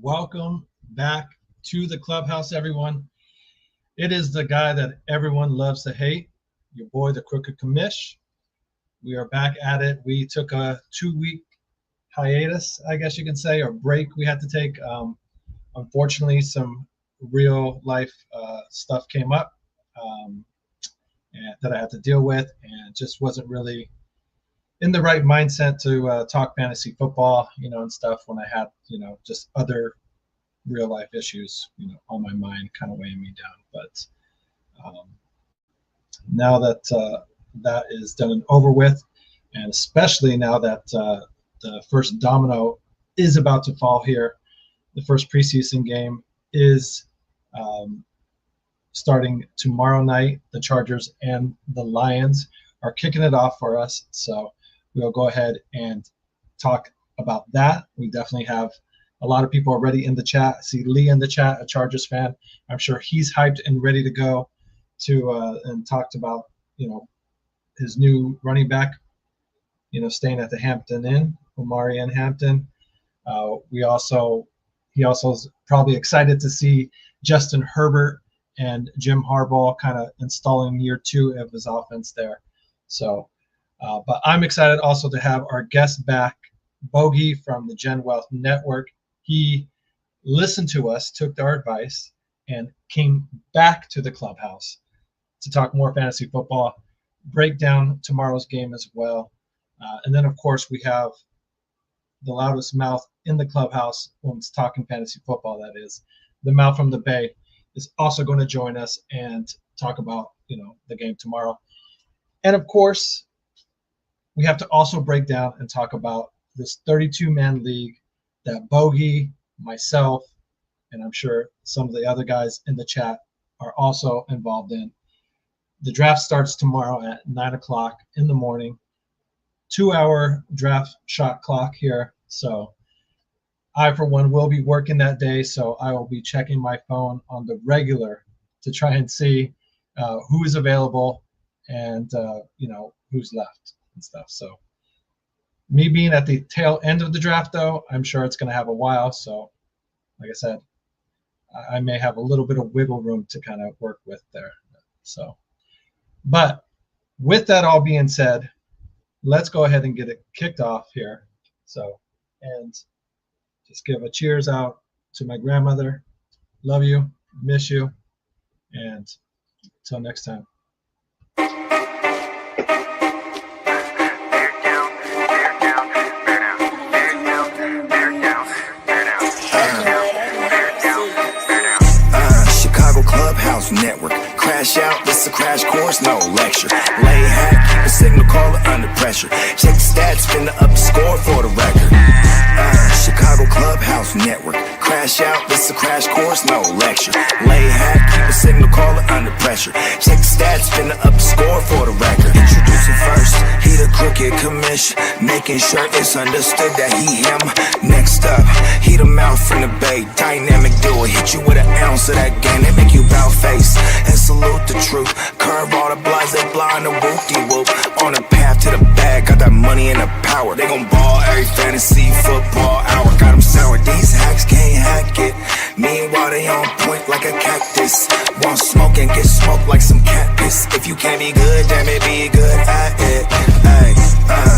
Welcome back to the Clubhouse, everyone. It is the guy that everyone loves to hate, your boy, the Crooked Commish. We are back at it. We took a 2-week hiatus, I guess you can say, or break we had to take. Unfortunately, some real life stuff came up and that I had to deal with, and just wasn't really in the right mindset to talk fantasy football, and stuff when I had, just other real life issues, on my mind, kind of weighing me down. But now that that is done and over with, and especially now that the first domino is about to fall here, the first preseason game is starting tomorrow night. The Chargers and the Lions are kicking it off for us. So we'll go ahead and talk about that. We definitely have a lot of people already in the chat. I see Lee in the chat, a Chargers fan. I'm sure he's hyped and ready to go to and talked about, his new running back, staying at the Hampton Inn, Omari and Hampton. He also is probably excited to see Justin Herbert and Jim Harbaugh kind of installing year 2 of his offense there. So, but I'm excited also to have our guest back, Bogey from the Gen Wealth Network. He listened to us, took our advice, and came back to the Clubhouse to talk more fantasy football, break down tomorrow's game as well. And then, of course, we have the loudest mouth in the Clubhouse when it's talking fantasy football, that is. The Mouth from the Bay is also going to join us and talk about, the game tomorrow. And, of course, we have to also break down and talk about this 32-man league that Bogey, myself, and I'm sure some of the other guys in the chat are also involved in. The draft starts tomorrow at 9 o'clock in the morning, 2-hour draft shot clock here. So I, for one, will be working that day, so I will be checking my phone on the regular to try and see who is available and, who's left and stuff. So me being at the tail end of the draft, though, I'm sure it's going to have a while. So like I said, I may have a little bit of wiggle room to kind of work with there. So, but with that all being said, let's go ahead and get it kicked off here. So, and just give a cheers out to my grandmother. Love you, miss you, and until next time. Clubhouse Network. Crash out, this a crash course, no lecture. Lay hack, the signal caller under pressure. Check the stats, spin the up the score for the record. Chicago Clubhouse Network. Crash out, this a crash course, no lecture. Lay hack, the signal caller under pressure. Check the stats, spin the up the score for the record. Introducing first, he the Crooked Commish, making sure it's understood that he him. Next up, he the Mouth from the Bay, dynamic duo, hit you with an ounce of that game. They make you bow face and salute the truth. Curve all the blinds, they blind the whoop-de-whoop. On the path to the bag, got that money and the power. They gon' ball every fantasy football hour. Got them sour, these hacks can't hack it. Meanwhile, they on point like a cactus. Want smoke and get smoked like some cat piss. If you can't be good, damn it, be good at it. Ay,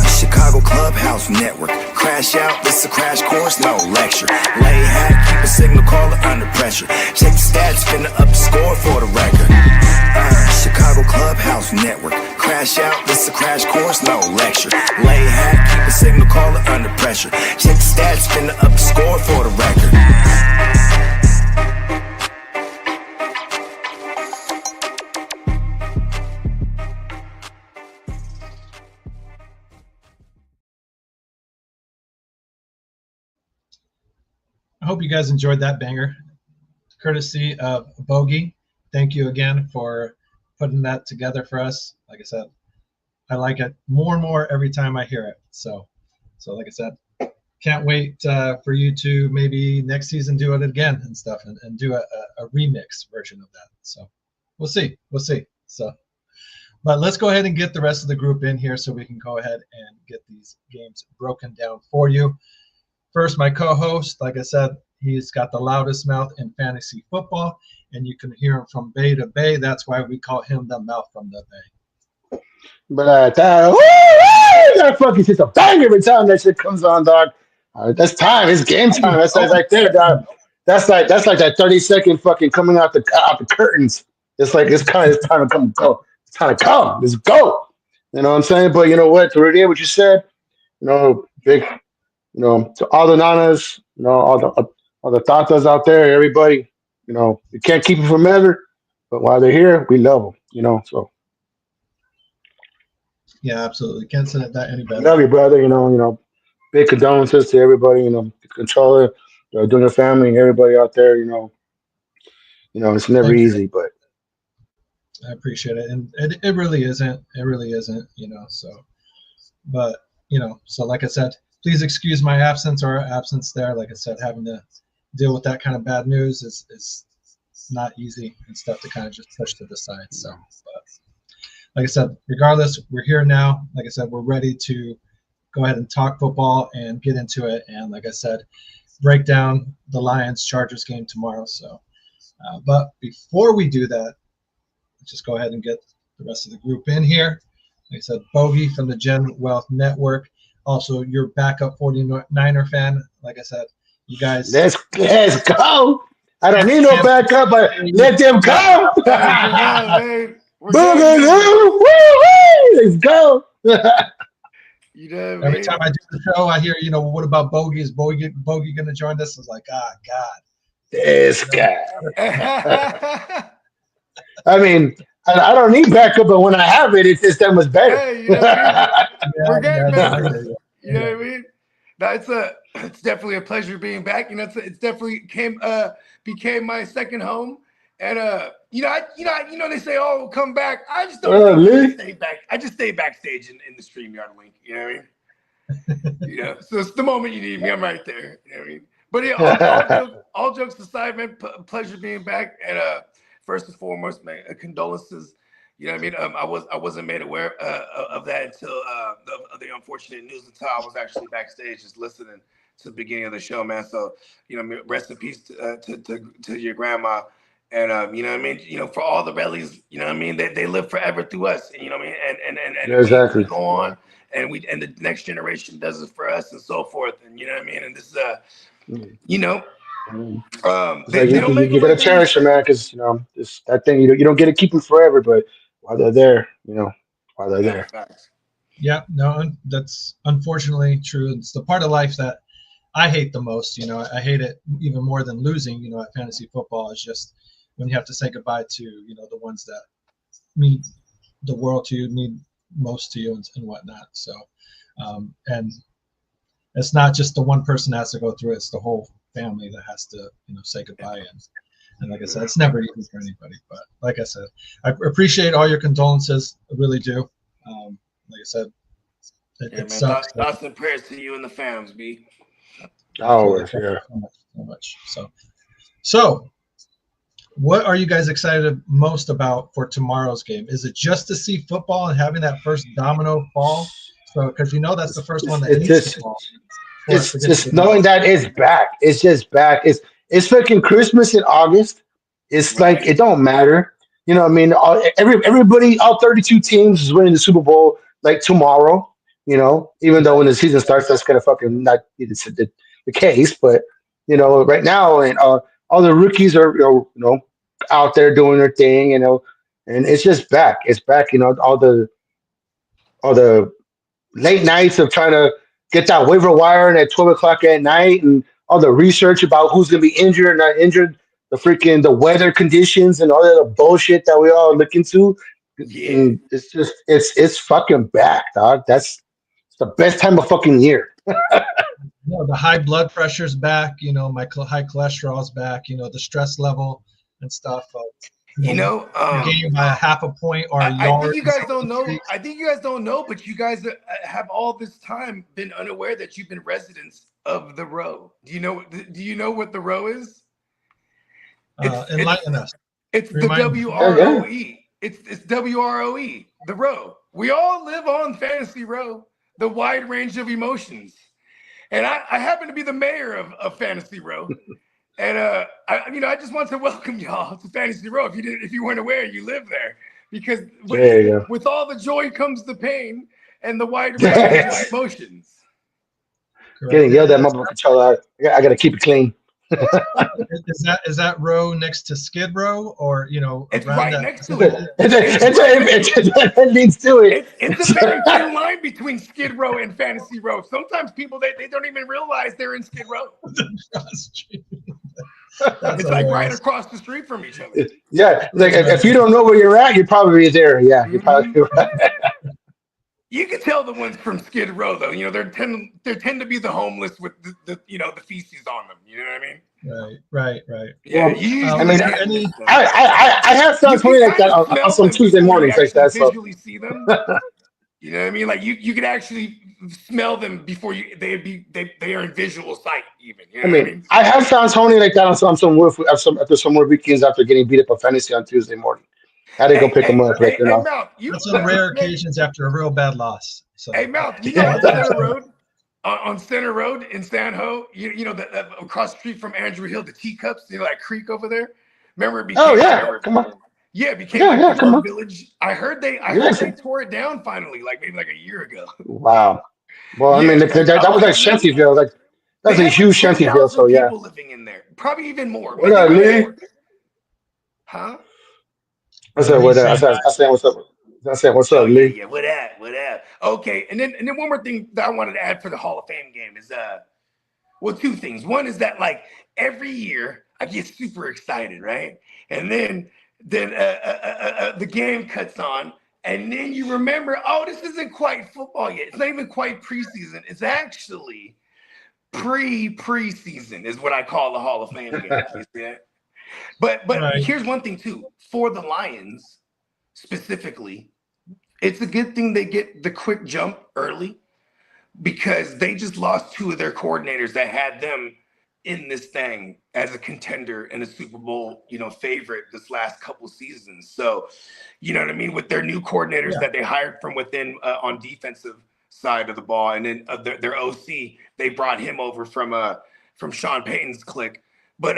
Chicago Clubhouse Network. Crash out, this a crash course, no lecture. Lay hack, keep a signal caller under pressure. Check the stats, spin the up the score for the record. Chicago Clubhouse Network. Crash out, this a crash course, no lecture. Lay hack, keep a signal caller under pressure. Check the stats, spin the up the score for the record. I hope you guys enjoyed that banger, courtesy of Bogey. Thank you again for putting that together for us. Like I said, I like it more and more every time I hear it. So like I said, can't wait for you to maybe next season do it again and stuff, and do a remix version of that. So we'll see. So, but let's go ahead and get the rest of the group in here so we can go ahead and get these games broken down for you. First, my co-host, like I said, He's got the loudest mouth in fantasy football, and you can hear him from bay to bay. That's why we call him the mouth from the bay. But that fucking shit's a bang every time that shit comes on, dog. That's time. It's game time. That's right there, dog. That's like that 30-second fucking coming out the curtains. It's like it's time to come go. It's time to come. Let's go. You know what I'm saying? But you know what? To redeem what you said, big, to all the nanas, all the tatas out there, everybody, we can't keep them forever, but while they're here, we love them, so. Yeah, absolutely. Can't say that any better. Love you, brother. Big condolences to everybody. The controller, doing the family, and everybody out there. It's never easy, but I appreciate it, and it really isn't. It really isn't. So, but so like I said, please excuse my absence or absence there. Like I said, having to deal with that kind of bad news is not easy and stuff to kind of just push to the side. So, but like I said, regardless, we're here now. Like I said, we're ready to go ahead and talk football and get into it. And like I said, break down the Lions-Chargers game tomorrow. So, but before we do that, let's just go ahead and get the rest of the group in here. Like I said, Bogey from the Gen Wealth Network. Also, your backup 49er fan. Like I said, you guys. Let's go. I don't need no backup, but let them go. Boogaloo! Woo! Let's go. Every time I do the show, I hear, what about Bogey? Is Bogey going to join us? I was like, God. This guy. I mean, I don't need backup, but when I have it, it's that much better. Hey, we're getting better. You know what I mean? It's definitely a pleasure being back. It's definitely became my second home. And they say, "Oh, come back." I just don't stay back. I just stay backstage in the StreamYard link. You know what I mean? So it's the moment you need me, I'm right there. You know what I mean? But yeah, all jokes aside, man, pleasure being back. And first and foremost, man, condolences. You know what I mean? I wasn't made aware of that until the unfortunate news until I was actually backstage just listening to the beginning of the show, man. So rest in peace to your grandma. And you know what I mean? For all the rallies, you know what I mean? They live forever through us. And, you know what I mean? And exactly. We go on, and the next generation does it for us, and so forth. And you know what I mean? And this you gotta cherish them, man, because that thing you don't get to keep them forever, but while they're there, while they're there. Yeah, no, that's unfortunately true. It's the part of life that I hate the most. I hate it even more than losing. At fantasy football is just when you have to say goodbye to the ones that mean the world to you, mean most to you, and whatnot. So, and it's not just the one person that has to go through it; it's the whole family that has to say goodbye. And like I said, it's never easy for anybody. But like I said, I appreciate all your condolences. I really do. Like I said, it sucks. Thoughts and prayers to you and the fams, B. Always, yeah. So much. So, what are you guys excited most about for tomorrow's game? Is it just to see football and having that first domino fall? So, because that's the first one that needs to fall. It's just knowing that it's back. It's just back. It's fucking Christmas in August. It's like it don't matter. You know what I mean? Everybody, all 32 teams is winning the Super Bowl like tomorrow. Even though when the season starts, that's gonna fucking not be the case. But right now, and all the rookies are out there doing their thing. And it's just back. It's back. All the late nights of trying to get that waiver wire and at 12 o'clock at night, and all the research about who's gonna be injured or not injured, the weather conditions and all that other bullshit that we all look into. Yeah. And it's just it's fucking back, dog. It's the best time of fucking year. The high blood pressure's back. My high cholesterol's back. The stress level and stuff. Game by a half a point or a yard. I think you guys don't know. But you guys have all this time been unaware that you've been residents of the row. Do you know what the row is? Enlighten us. It's the WROE. It's WROE, the row. We all live on Fantasy Row, the wide range of emotions. And I happen to be the mayor of Fantasy Row. And I just want to welcome y'all to Fantasy Row. If you weren't aware, you live there, because with all the joy comes the pain and the wide range of emotions. Getting yelled at, mobile controller. I got to keep it clean. Is that row next to Skid Row, or it's around right that? next to it? It leads to it. It's a very thin line between Skid Row and Fantasy Row. Sometimes people they don't even realize they're in Skid Row. It's like right across the street from each other. Yeah, like if you don't know where you're at, you're probably there. Yeah, you're probably right. You can tell the ones from Skid Row, though. They tend to be the homeless with the feces on them. You know what I mean? Right. Yeah, I have found something like that on some Tuesday mornings like that. So visually see them. You know what I mean? Like you could actually smell them before they are in visual sight. Even. You know what I mean? I have found Tony like that on some more weekends after getting beat up on fantasy on Tuesday morning. I had to go pick him up. Mouth, that's on rare occasions after a real bad loss. So. Hey, Mouth, on Center Road in San Ho, that across the street from Andrew Hill, the teacups, like creek over there. Remember it became? Come on. Yeah, it became a village. I heard they tore it down finally, maybe a year ago. Wow. Well, that was like Shantyville, like that's a huge Shantyville. So yeah, people living in there, probably even more. What up, Lee? Huh? I said, what up? I said, what's up? I said, what's up, Lee? Yeah, what up? Okay, and then one more thing that I wanted to add for the Hall of Fame game is two things. One is that every year I get super excited, right? And then the game cuts on, and then you remember, this isn't quite football yet. It's not even quite preseason. It's actually preseason is what I call the Hall of Fame game. You see that? But Here's one thing too. For the Lions specifically, it's a good thing they get the quick jump early, because they just lost two of their coordinators that had them in this thing as a contender and a Super Bowl, favorite this last couple seasons. So, you know what I mean? With their new coordinators that they hired from within on defensive side of the ball, and then their OC, they brought him over from Sean Payton's clique. But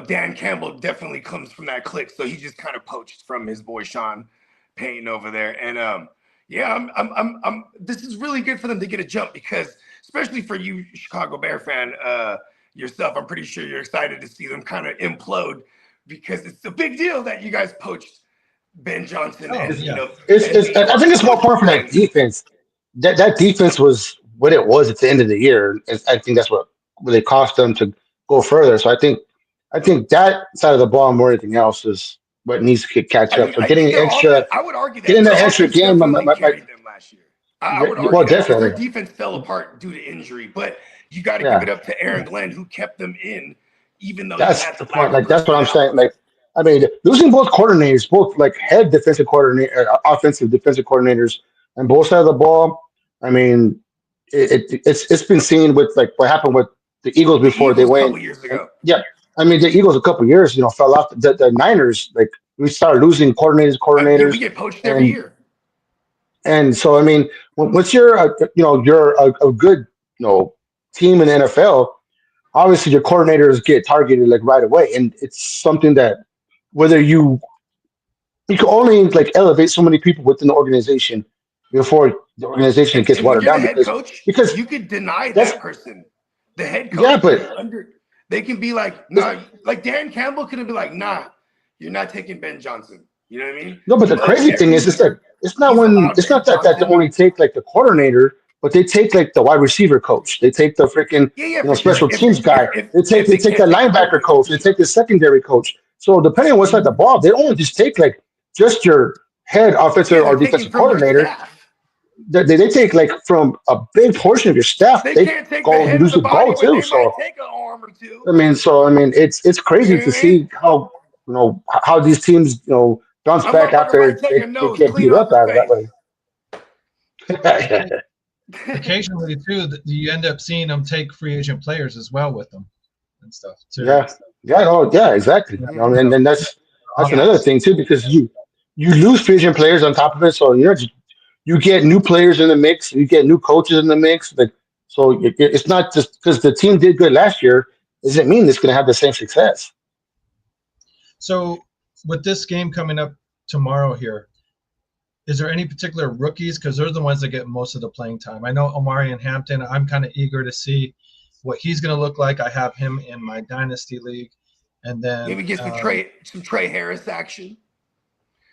Dan Campbell definitely comes from that clique, so he just kind of poached from his boy Sean Payton over there. And I'm this is really good for them to get a jump, because especially for you, Chicago Bear fan, yourself, I'm pretty sure you're excited to see them kind of implode, because it's a big deal that you guys poached Ben Johnson. I think it's more important for that defense. That defense was what it was at the end of the year. I think that's what really cost them to go further. So I think that side of the ball more than anything else is what needs to catch up. So getting extra, I would argue that getting that extra game carried them last year. I would argue definitely their defense fell apart due to injury, but you got to give it up to Aaron Glenn, who kept them in, even though that's the point. That's what I'm saying. Losing both coordinators, both head defensive coordinator, offensive defensive coordinators, and both sides of the ball. It's been seen with what happened with the Eagles before they went. A couple years ago. Yeah, the Eagles a couple of years, fell off. The Niners, we started losing coordinators. We get poached every year. And so, once you're a good team in the NFL, obviously your coordinators get targeted right away, and it's something that whether you can only elevate so many people within the organization before the organization gets watered down. Because you could deny that person. The head coach, they can be nah. Dan Campbell could be nah, you're not taking Ben Johnson. You know what I mean? No, but the crazy thing is that it's not that they only take the coordinator, but they take the wide receiver coach. They take the freaking special teams guy. They take the linebacker coach. They take the secondary coach. So depending on what's the ball, they don't just take just your head offensive or defensive coordinator. They take from a big portion of your staff. They can't take go the use the ball too. So take an arm or two. It's crazy to see how how these teams bounce back after they get beat up out of that way. Occasionally too, you end up seeing them take free agent players as well with them and stuff too. Exactly. And then that's another thing too, because you lose free agent players on top of it, so you get new players in the mix, you get new coaches in the mix. So it's not just because the team did good last year. doesn't mean it's going to have the same success. So with this game coming up tomorrow here, is there any particular rookies? Because they're the ones that get most of the playing time. I know Omari and Hampton. I'm kind of eager to see what he's going to look like. I have him in my dynasty league, and then maybe get some Trey Harris action.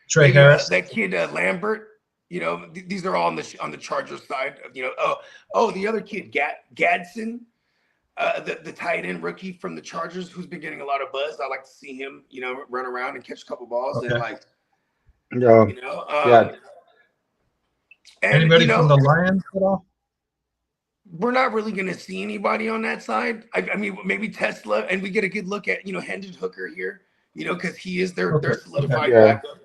Trey Harris, that kid Lambert. These are all on the Chargers side. The other kid Gadsden, the tight end rookie from the Chargers, who's been getting a lot of buzz. I like to see him, run around and catch a couple balls and anybody from the Lions at all? We're not really going to see anybody on that side. I mean, maybe Tesla, and we get a good look at Hendon Hooker here, because he is their solidified backup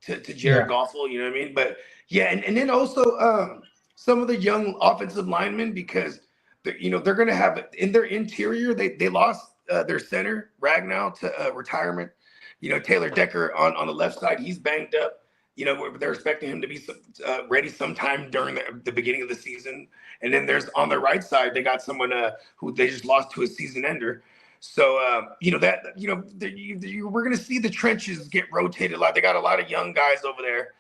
to Jared Goffel. You know what I mean? But yeah, and then also some of the young offensive linemen, because they're going to have in their interior. They lost their center Ragnow to retirement. Taylor Decker on the left side, he's banged up. They're expecting him to be ready sometime during the beginning of the season. And then there's on the right side, they got someone who they just lost to a season ender. So, we're going to see the trenches get rotated a lot. They got a lot of young guys over there.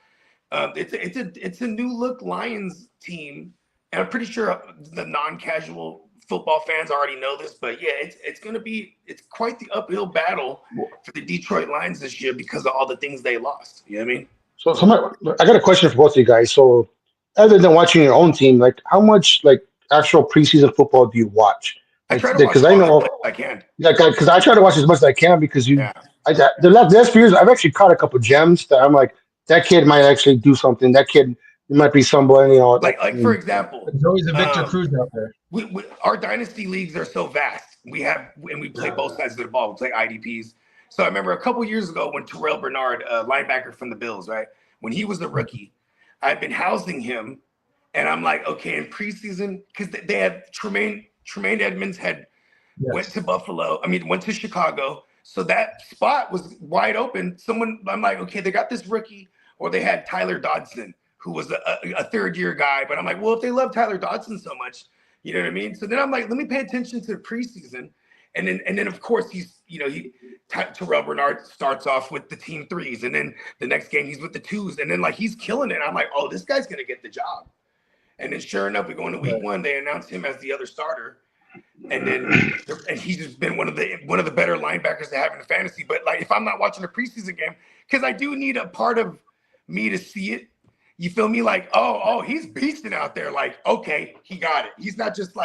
It's a new look Lions team. And I'm pretty sure the non-casual football fans already know this, but yeah, it's quite the uphill battle for the Detroit Lions this year because of all the things they lost. You know what I mean? So I got a question for both of you guys. So other than watching your own team, like how much actual preseason football do you watch? I try to watch as much as I can. Because I try to watch as much as I can because the last few years I've actually caught a couple gems that I'm like, that kid might actually do something. That kid might be somebody, Like for example, there's always a Victor Cruz out there. Our dynasty leagues are so vast. We play both sides of the ball. We play IDPs. So I remember a couple years ago when Terrell Bernard, linebacker from the Bills, right? When he was a rookie, I've been housing him, and I'm like, okay, in preseason, because they had Tremaine Edmonds went to Buffalo. Went to Chicago. So that spot was wide open. I'm like, okay, they got this rookie, or they had Tyler Dodson, who was a third-year guy. But I'm like, well, if they love Tyler Dodson so much, you know what I mean? So then I'm like, let me pay attention to the preseason. And then of course, Terrell Bernard starts off with the team threes. And then the next game, he's with the twos. And then he's killing it. I'm like, oh, this guy's going to get the job. And then sure enough, we go into week one, they announced him as the other starter. And he's just been one of the better linebackers to have in the fantasy. But if I'm not watching a preseason game, because I do need a part of me to see it. You feel me? Oh, he's beasting out there. Okay, he got it. He's not just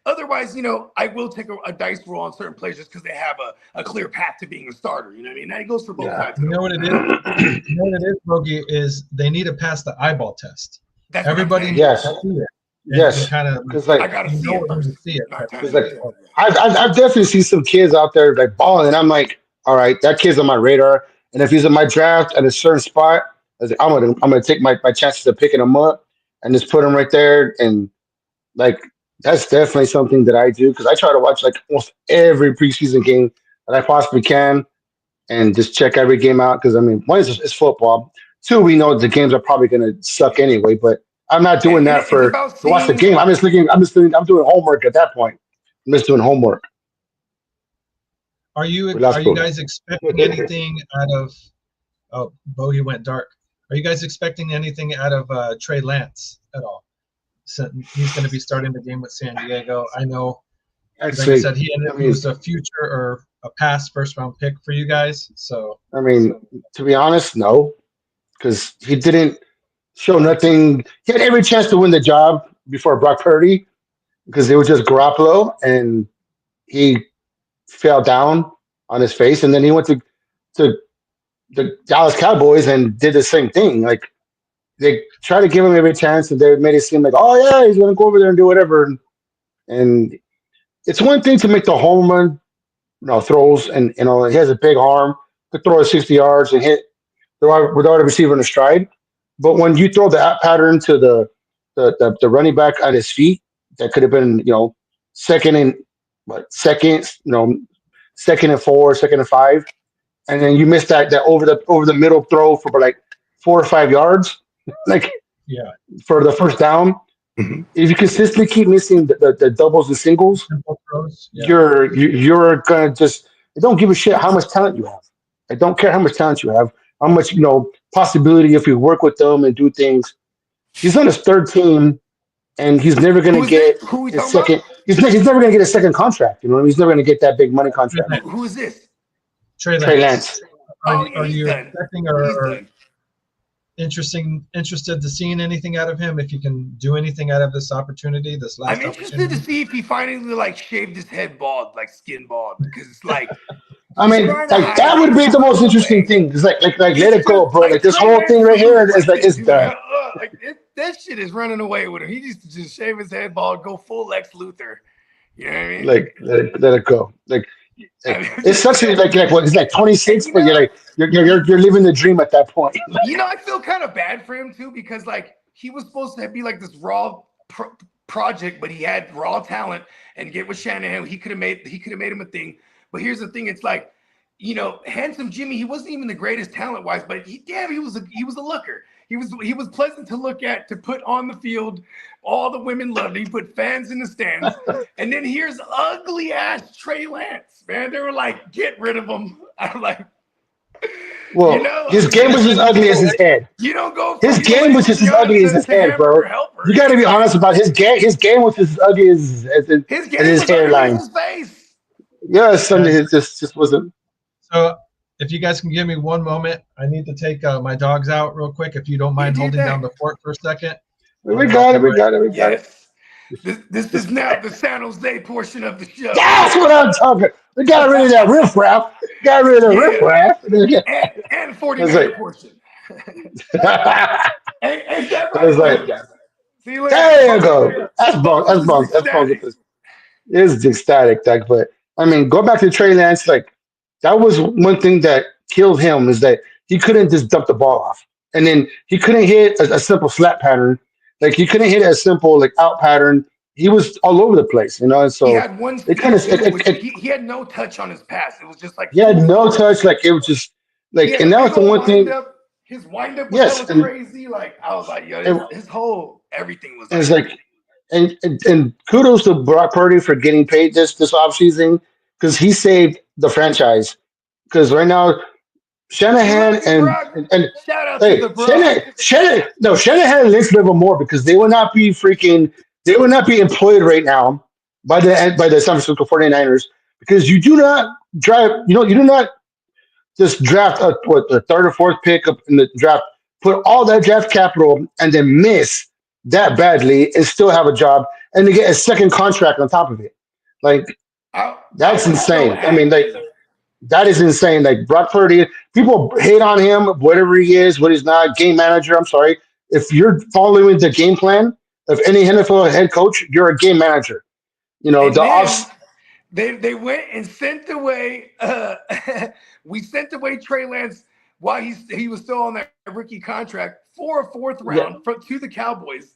otherwise, I will take a dice roll on certain players just because they have a clear path to being a starter. You know what I mean? That goes for both sides. You know what it is? Bogey, is they need to pass the eyeball test. That's everybody needs to see it. Yes. Because I got to see it first. I've definitely seen some kids out there balling, and I'm like, all right, that kid's on my radar. And if he's in my draft at a certain spot, I'm gonna take my chances of picking him up and just put him right there. And that's definitely something that I do because I try to watch almost every preseason game that I possibly can and just check every game out. Because one is it's football. Two, we know the games are probably gonna suck anyway, but I'm not doing that to watch the game. I'm doing homework at that point. I'm just doing homework. Are you guys expecting anything out of? Oh, Bogey went dark. Are you guys expecting anything out of Trey Lance at all? So he's going to be starting the game with San Diego. I know, like I said, he was a future or a past first-round pick for you guys. So to be honest, no, because he didn't show nothing. He had every chance to win the job before Brock Purdy because it was just Garoppolo, and he fell down on his face, and then he went to the Dallas Cowboys and did the same thing. They tried to give him every chance, and they made it seem oh yeah, he's going to go over there and do whatever. And it's one thing to make the home run, throws, and he has a big arm, could throw it 60 yards and hit without a receiver in a stride. But when you throw the out pattern to the running back at his feet, that could have been second and 4, second and 5. And then you missed that over the middle throw for 4 or 5 yards, for the first down. If you consistently keep missing the doubles and singles, Simple throws. Yeah. you're gonna just I don't give a shit how much talent you have. I don't care how much talent you have, how much possibility if you work with them and do things. He's on his third team, and he's never gonna Who is this? get Who we his talking about? second. He's never gonna get a second contract. He's never gonna get that big money contract. Who is this? Trey Trey Lance. Lance. Oh, yeah, Are he's you done. expecting He's or done. interested to seeing anything out of him? If you can do anything out of this opportunity, this last I'm interested opportunity? to see if he finally shaved his head bald, like skin bald, because it's like. I mean, that would be the most interesting thing. It's like let it go, bro. Like this whole thing right here is like it's done. That shit is running away with him. He needs to just shave his head bald, go full Lex Luthor. You know what I mean? Like let it go. Like it sucks. Like what? It's like 26, but you're living the dream at that point. I feel kind of bad for him too because he was supposed to be like this raw project, but he had raw talent and get with Shanahan. He could have made him a thing. But here's the thing: it's like, handsome Jimmy. He wasn't even the greatest talent wise, but he was a looker. He was pleasant to look at, to put on the field. All the women loved him. He put fans in the stands. And then here's ugly ass Trey Lance, man. They were like, get rid of him. I'm like, well, his game was as ugly as his head. You don't go. His game was just as ugly as his head, bro. You got to be honest about his game. His game was as ugly as his hairline. His face. Yeah, Sunday it just wasn't. So, if you guys can give me one moment, I need to take my dogs out real quick. If you don't mind holding down the fort for a second. We got it. This is now the San Jose portion of the show. That's what I'm talking. We got rid of that riffraff. And 49 portion. Ain't that right? I was like, see you later. There you go. That's bones. It's ecstatic, Doug. But I mean, go back to Trey Lance. Like that was one thing that killed him is that he couldn't just dump the ball off, and then he couldn't hit a simple slap pattern. Like he couldn't hit a simple out pattern. He was all over the place, And so he had one. He had no touch on his pass. It was just like he had no touch. Like it was just like, and that was the one thing. His windup was crazy. Like I was like, yo, his whole everything was. It's like, and kudos to Brock Purdy for getting paid this offseason because he saved the franchise. Because right now, Shanahan and shout out to the Brock. Shanahan and Lynch level more because they would not be employed right now by the San Francisco 49ers because you do not just draft the third or fourth pick up in the draft, put all that draft capital and then miss that badly and still have a job and to get a second contract on top of it. Like that's insane. I mean, that is insane. Like Brock Purdy, people hate on him, whatever he is, what he's not, game manager. I'm sorry. If you're following the game plan of any NFL head coach, you're a game manager. They went and sent away. We sent away Trey Lance while he was still on that rookie contract for a fourth round to the Cowboys,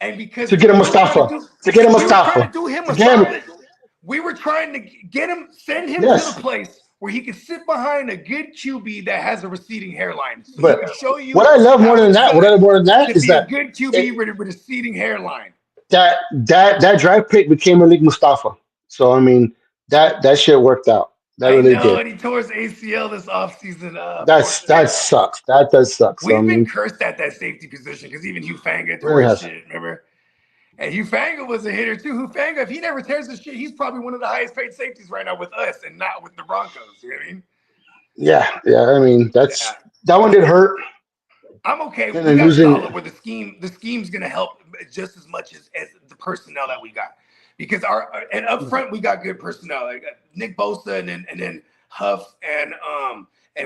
and because to get him Mustafa, we were trying to get him, send him to the place where he could sit behind a good QB that has a receding hairline. So but he can show you what I love more than that is that a good QB with a receding hairline. That draft pick became Malik Mustafa. So I mean that shit worked out. That really did. And he tore his ACL this offseason. That sucks. That does suck. We've been cursed at that safety position because even Hugh Fanga tore his shit, remember? And Hugh Fanga was a hitter too. Hugh Fanga, if he never tears his shit, he's probably one of the highest paid safeties right now with us and not with the Broncos. You know what I mean? Yeah. I mean, that one did hurt. I'm okay. We got solid where the scheme's gonna help just as much as the personnel that we got. Because and up front we got good personnel. Like Nick Bosa and then Huff and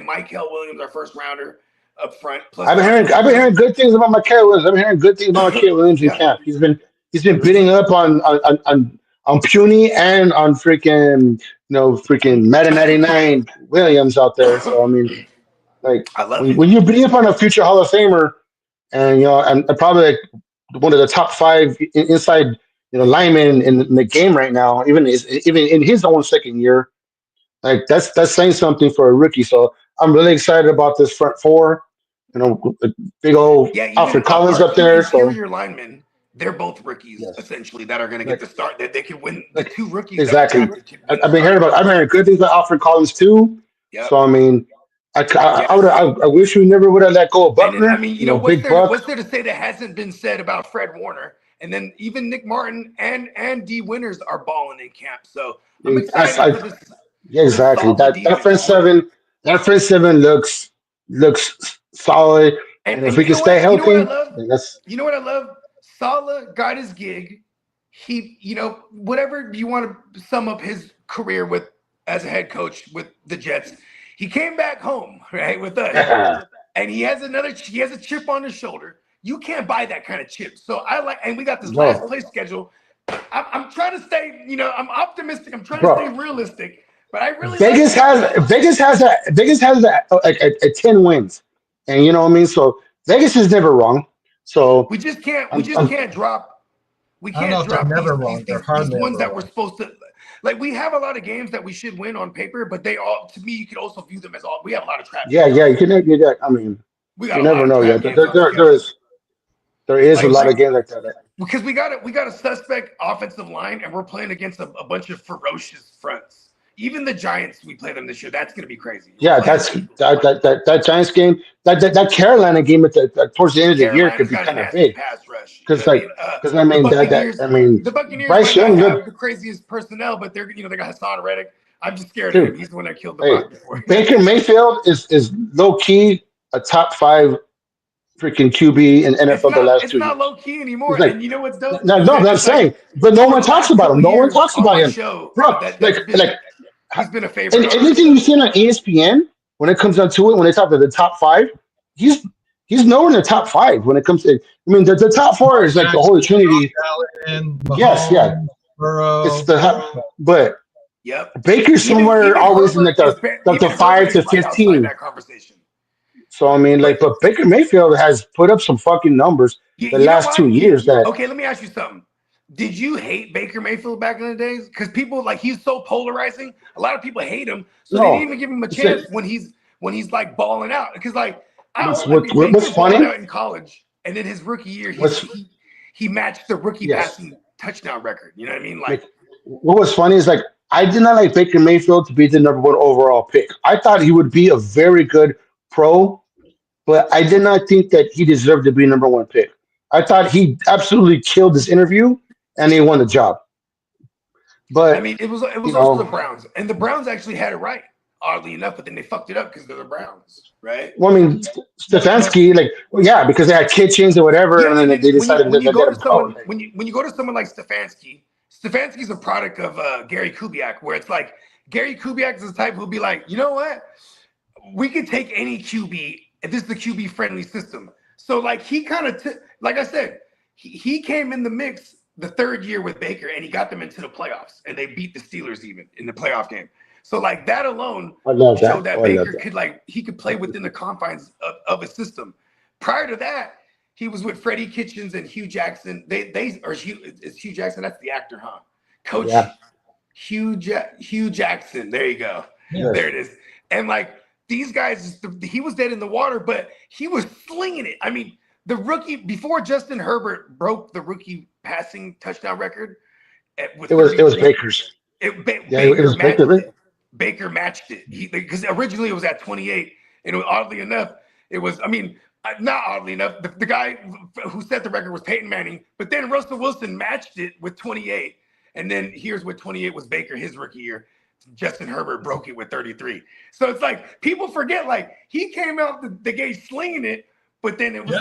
Michael Williams, our first rounder up front. Plus I've been hearing good things about Michael Williams. I've been hearing good things about Michael Williams in camp. He's been bidding up on Puny and on freaking Madden 99 Williams out there. So I mean, like when you're bidding up on a future Hall of Famer, and and probably like one of the top 5 inside linemen in the game right now, even in his own second year, like that's saying something for a rookie. So I'm really excited about this front four. Big old Alfred Collins up there. So your linemen, they're both rookies essentially that are going to get the start. That they can win the two rookies. Exactly. I've been hearing good things about Alfred Collins too. Yep. So I mean, I wish we never would have let go of Buckner. And, I mean, Big Buck. What's there to say that hasn't been said about Fred Warner? And then even Nick Martin and D Winters are balling in camp. So I'm excited for this. Yeah, exactly. That front seven looks solid. And if we can stay healthy, you know what I love? Saleh got his gig. He, whatever you want to sum up his career with as a head coach with the Jets, he came back home, right, with us. And he has a chip on his shoulder. You can't buy that kind of chip. So and we got this last place schedule. I'm trying to stay, I'm optimistic. I'm trying to stay realistic. But I really Vegas has a 10 wins. And you know what I mean? So Vegas is never wrong. So we just can't drop. We I don't know can't if they're drop never wrong. They're hardly these ones ever that we're supposed to. Like, we have a lot of games that we should win on paper, but they all, to me, you could also view them as all. We have a lot of trap. Yeah, you can. I mean, you never know yet. There is a lot of games like that. Because we got a suspect offensive line, and we're playing against a bunch of ferocious fronts. Even the Giants, we play them this year. That's going to be crazy. Yeah, that Giants game, that Carolina game towards the end of the year could be kind of big. Pass rush. Because the Buccaneers Bryce might Young not have the craziest personnel, but they got Hassan Reddick. I'm just scared of him. He's the one that killed the Bucs before. Baker Mayfield is low key a top 5 freaking QB in NFL the last 2 years. It's not low key anymore. Like, and you know what's dope? No, I'm saying, but no one talks about him. No one talks about him, bro. He's been a favorite. And anything you see on ESPN, when it comes down to it, when they talk about the top 5, he's nowhere in the top 5 when it comes to. I mean, the top 4 is like the Holy Trinity. Mahomes, Burrow, it's but Baker's somewhere always in like the 5 to 15. That conversation. So I mean, but Baker Mayfield has put up some fucking numbers the last 2 years. Okay, let me ask you something. Did you hate Baker Mayfield back in the days? Because people he's so polarizing. A lot of people hate him, so they didn't even give him a chance when he's like balling out. Because what's funny out in college, and then his rookie year, he matched the rookie passing touchdown record. You know what I mean? What was funny is I did not like Baker Mayfield to be the number 1 overall pick. I thought he would be a very good pro, but I did not think that he deserved to be number 1 pick. I thought he absolutely killed this interview. And he won the job. But I mean, it was also the Browns. And the Browns actually had it right, oddly enough, but then they fucked it up because they're the Browns, right? Well, I mean, Stefanski, because they had kitchens or whatever, and then they decided when you go to someone like Stefanski's a product of Gary Kubiak, where it's like Gary Kubiak is the type who'll be like, you know what? We could take any QB, and this is the QB friendly system. So he kind of like I said, he came in the mix the 3rd year with Baker, and he got them into the playoffs, and they beat the Steelers even in the playoff game. So that alone showed that Baker could play within the confines of a system. Prior to that, he was with Freddie Kitchens and Hugh Jackson. Is Hugh Jackson? That's the actor, huh? Coach Hugh Jackson. There you go. Yes. There it is. And these guys, he was dead in the water, but he was slinging it. I mean, the rookie before Justin Herbert broke the rookie passing touchdown record. It was Baker's. Baker matched it. Because originally it was at 28, and oddly enough, it was. I mean, not oddly enough, the guy who set the record was Peyton Manning, but then Russell Wilson matched it with 28, and then here's what 28 was Baker his rookie year. Justin Herbert broke it with 33. So it's people forget he came out the gate slinging it. But then it was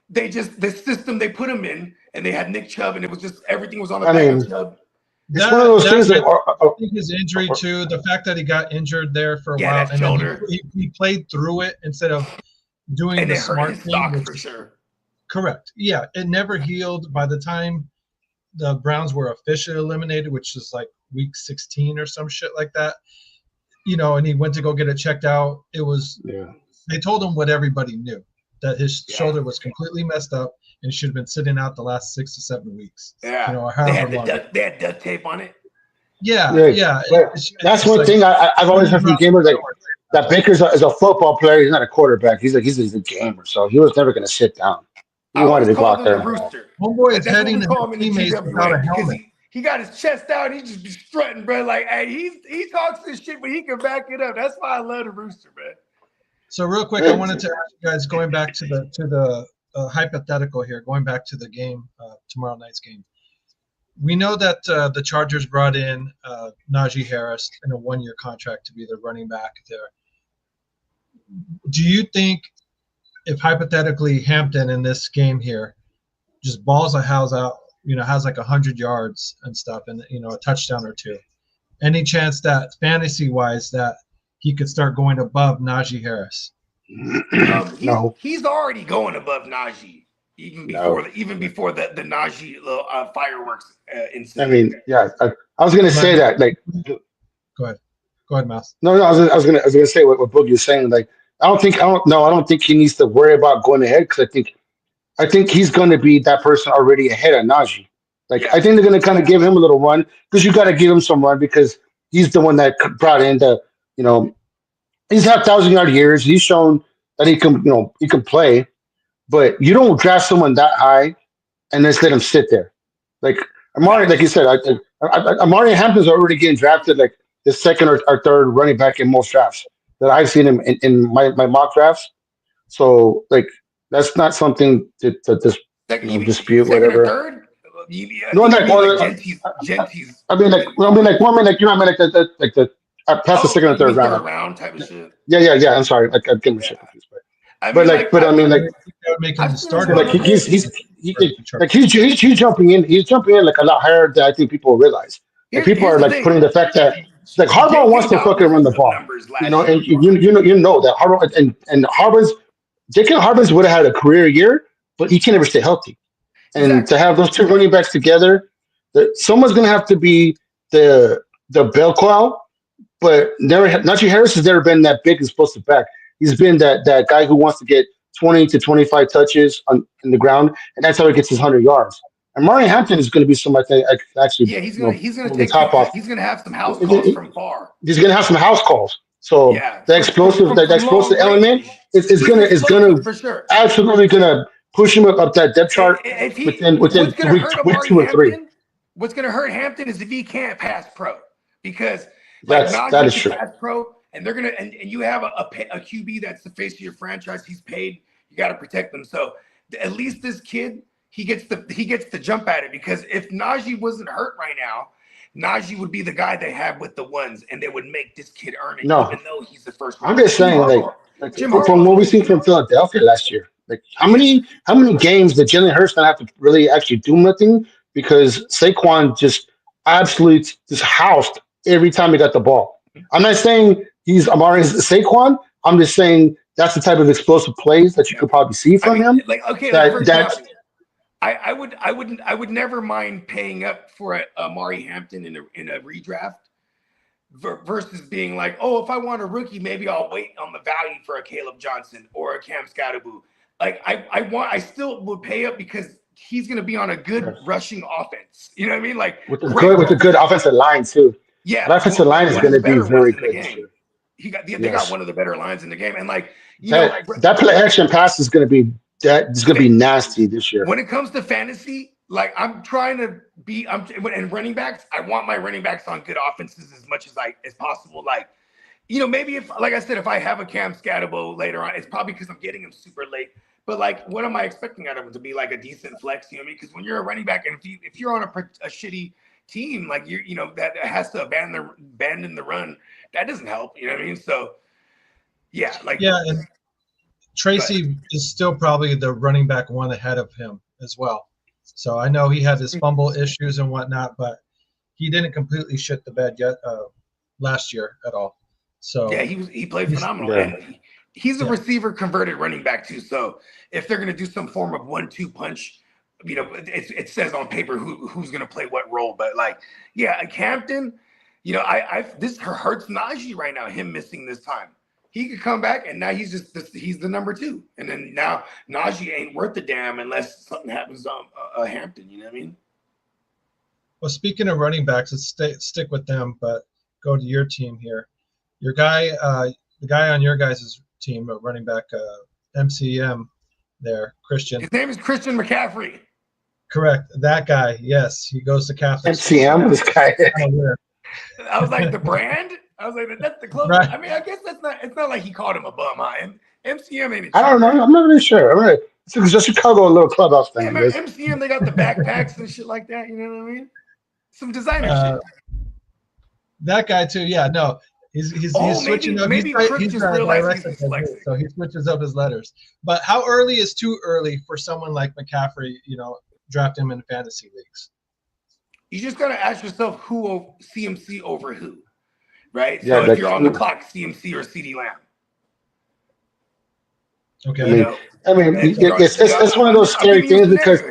the system they put him in, and they had Nick Chubb, and it was just everything was on the back of Chubb. It's one of those things his injury too, the fact that he got injured there for a while, and shoulder. He played through it instead of doing the smart thing. For sure. Correct. Yeah, it never healed. By the time the Browns were officially eliminated, which is week 16 or some shit like that, and he went to go get it checked out. It was they told him what everybody knew, that his shoulder was completely messed up and should have been sitting out the last 6 to 7 weeks. Yeah, they had duct tape on it. Yeah. That's one thing I've always heard from gamers that Baker's is a football player. He's not a quarterback. He's a gamer, so he was never going to sit down. He wanted to go out there. The Rooster. Homeboy is That's heading what we to call him his in the teammates without a GWA because helmet. he got his chest out. He just be strutting, bro. Like, hey, he talks this shit, but he can back it up. That's why I love the Rooster, man. So real quick, I wanted to ask you guys, going back to the hypothetical here, going back to the game, tomorrow night's game. We know that the Chargers brought in Najee Harris in a 1-year contract to be the running back there. Do you think if hypothetically Hampton in this game here just balls a house out, has like 100 yards and stuff and, a touchdown or two, any chance that fantasy-wise that he could start going above Najee Harris? No. He's already going above Najee. Even before the Najee little fireworks incident. I mean, yeah, I was gonna say that. Like, go ahead, Mouse. No, I was gonna say what Boogie was saying. Like, I don't think he needs to worry about going ahead because I think he's going to be that person already ahead of Najee. Like, I think they're going to kind of give him a little run because you got to give him some run because he's the one that brought in he's had 1,000-yard years. He's shown that he can play, but you don't draft someone that high and then let him sit there. Like Amari, like you said, Amari Hampton's already getting drafted like the second or third running back in most drafts that I've seen him in my mock drafts. So like that's not something to dispute whatever. Third? Genties. I mean, past the second or third round type of shit. Yeah. I'm sorry, I'm getting my shit confused. That would make him the starter. Like he's jumping in. He's jumping in like a lot higher than I think people realize. And people are like putting the fact that like Harbaugh wants to fucking run the ball, and you know that Harbaugh and Harbaugh's would have had a career year, but he can never stay healthy. And to have those two running backs together, someone's gonna have to be the bell cow. But Najee Harris has never been that big and explosive back. He's been that guy who wants to get 20 to 25 touches in the ground, and that's how he gets his 100 yards. And Mari Hampton is going to be somebody that actually he's going to take top off. He's going to have some house calls from far. He's going to have some house calls. So the explosive element is going to for sure. Absolutely going to push him up that depth chart within week 2 or 3. What's going to hurt Hampton is if he can't pass pro, because that is true. Pass pro, and they're gonna and you have a QB that's the face of your franchise. He's paid. You got to protect them. So at least this kid, he gets the jump at it, because if Najee wasn't hurt right now, Najee would be the guy they have with the ones, and they would make this kid earn it, even though he's the first one. I'm just saying, from what we seen from Philadelphia last year, like how many games did Jalen Hurts not have to really actually do nothing, because Saquon just absolutely just housed every time he got the ball. I'm not saying he's Amari's Saquon. I'm just saying that's the type of explosive plays that you could probably see from him. I would never mind paying up for a Amari Hampton in a redraft versus being like, oh, if I want a rookie, maybe I'll wait on the value for a Caleb Johnson or a Cam Scatterboo. Like I still would pay up because he's going to be on a good rushing offense. You know what I mean? Like with a good offensive line too. Yeah, the offensive line is going to be very good. They got one of the better lines in the game, and that play action pass is going to be be nasty this year. When it comes to fantasy, like I'm trying to be, and running backs, I want my running backs on good offenses as much as possible. Like, maybe if, like I said, if I have a Cam Scatterbo later on, it's probably because I'm getting him super late. But like, what am I expecting out of him? To be like a decent flex? You know what I mean? Because when you're a running back, and if you're on a shitty team, like that has to abandon the run, that doesn't help. You know what I mean? So and Tracy is still probably the running back one ahead of him as well. So I know he had his fumble issues and whatnot, but he didn't completely shit the bed yet last year at all. So yeah, he played phenomenal. And he's a receiver converted running back too. So if they're going to do some form of 1-2 punch, it says on paper who's going to play what role. But Hampton, this hurts Najee right now, him missing this time. He could come back, and now he's the number 2. And then now Najee ain't worth a damn unless something happens to Hampton. You know what I mean? Well, speaking of running backs, let's stick with them, but go to your team here. Your guy, the guy on your guys' team, running back MCM, there, Christian. His name is Christian McCaffrey. Correct. That guy. Yes, he goes to Catholic MCM. school. This guy. I was like, the brand? I was like, that's the closest. Right. I mean, I guess it's not like he called him a bum, huh? MCM ain't a I don't know. I'm not really sure. It's just Chicago, a little clubhouse thing. Yeah, MCM, they got the backpacks and shit like that. You know what I mean? Some designer shit. That guy too. Yeah, no. He's switching up. Maybe Crook just realized he's dyslexic. So he switches up his letters. But how early is too early for someone like McCaffrey, draft him in fantasy leagues? You just got to ask yourself who CMC over who, right? Yeah, so if you're on the clock, CMC or CD Lamb. Okay. It's one of those scary things because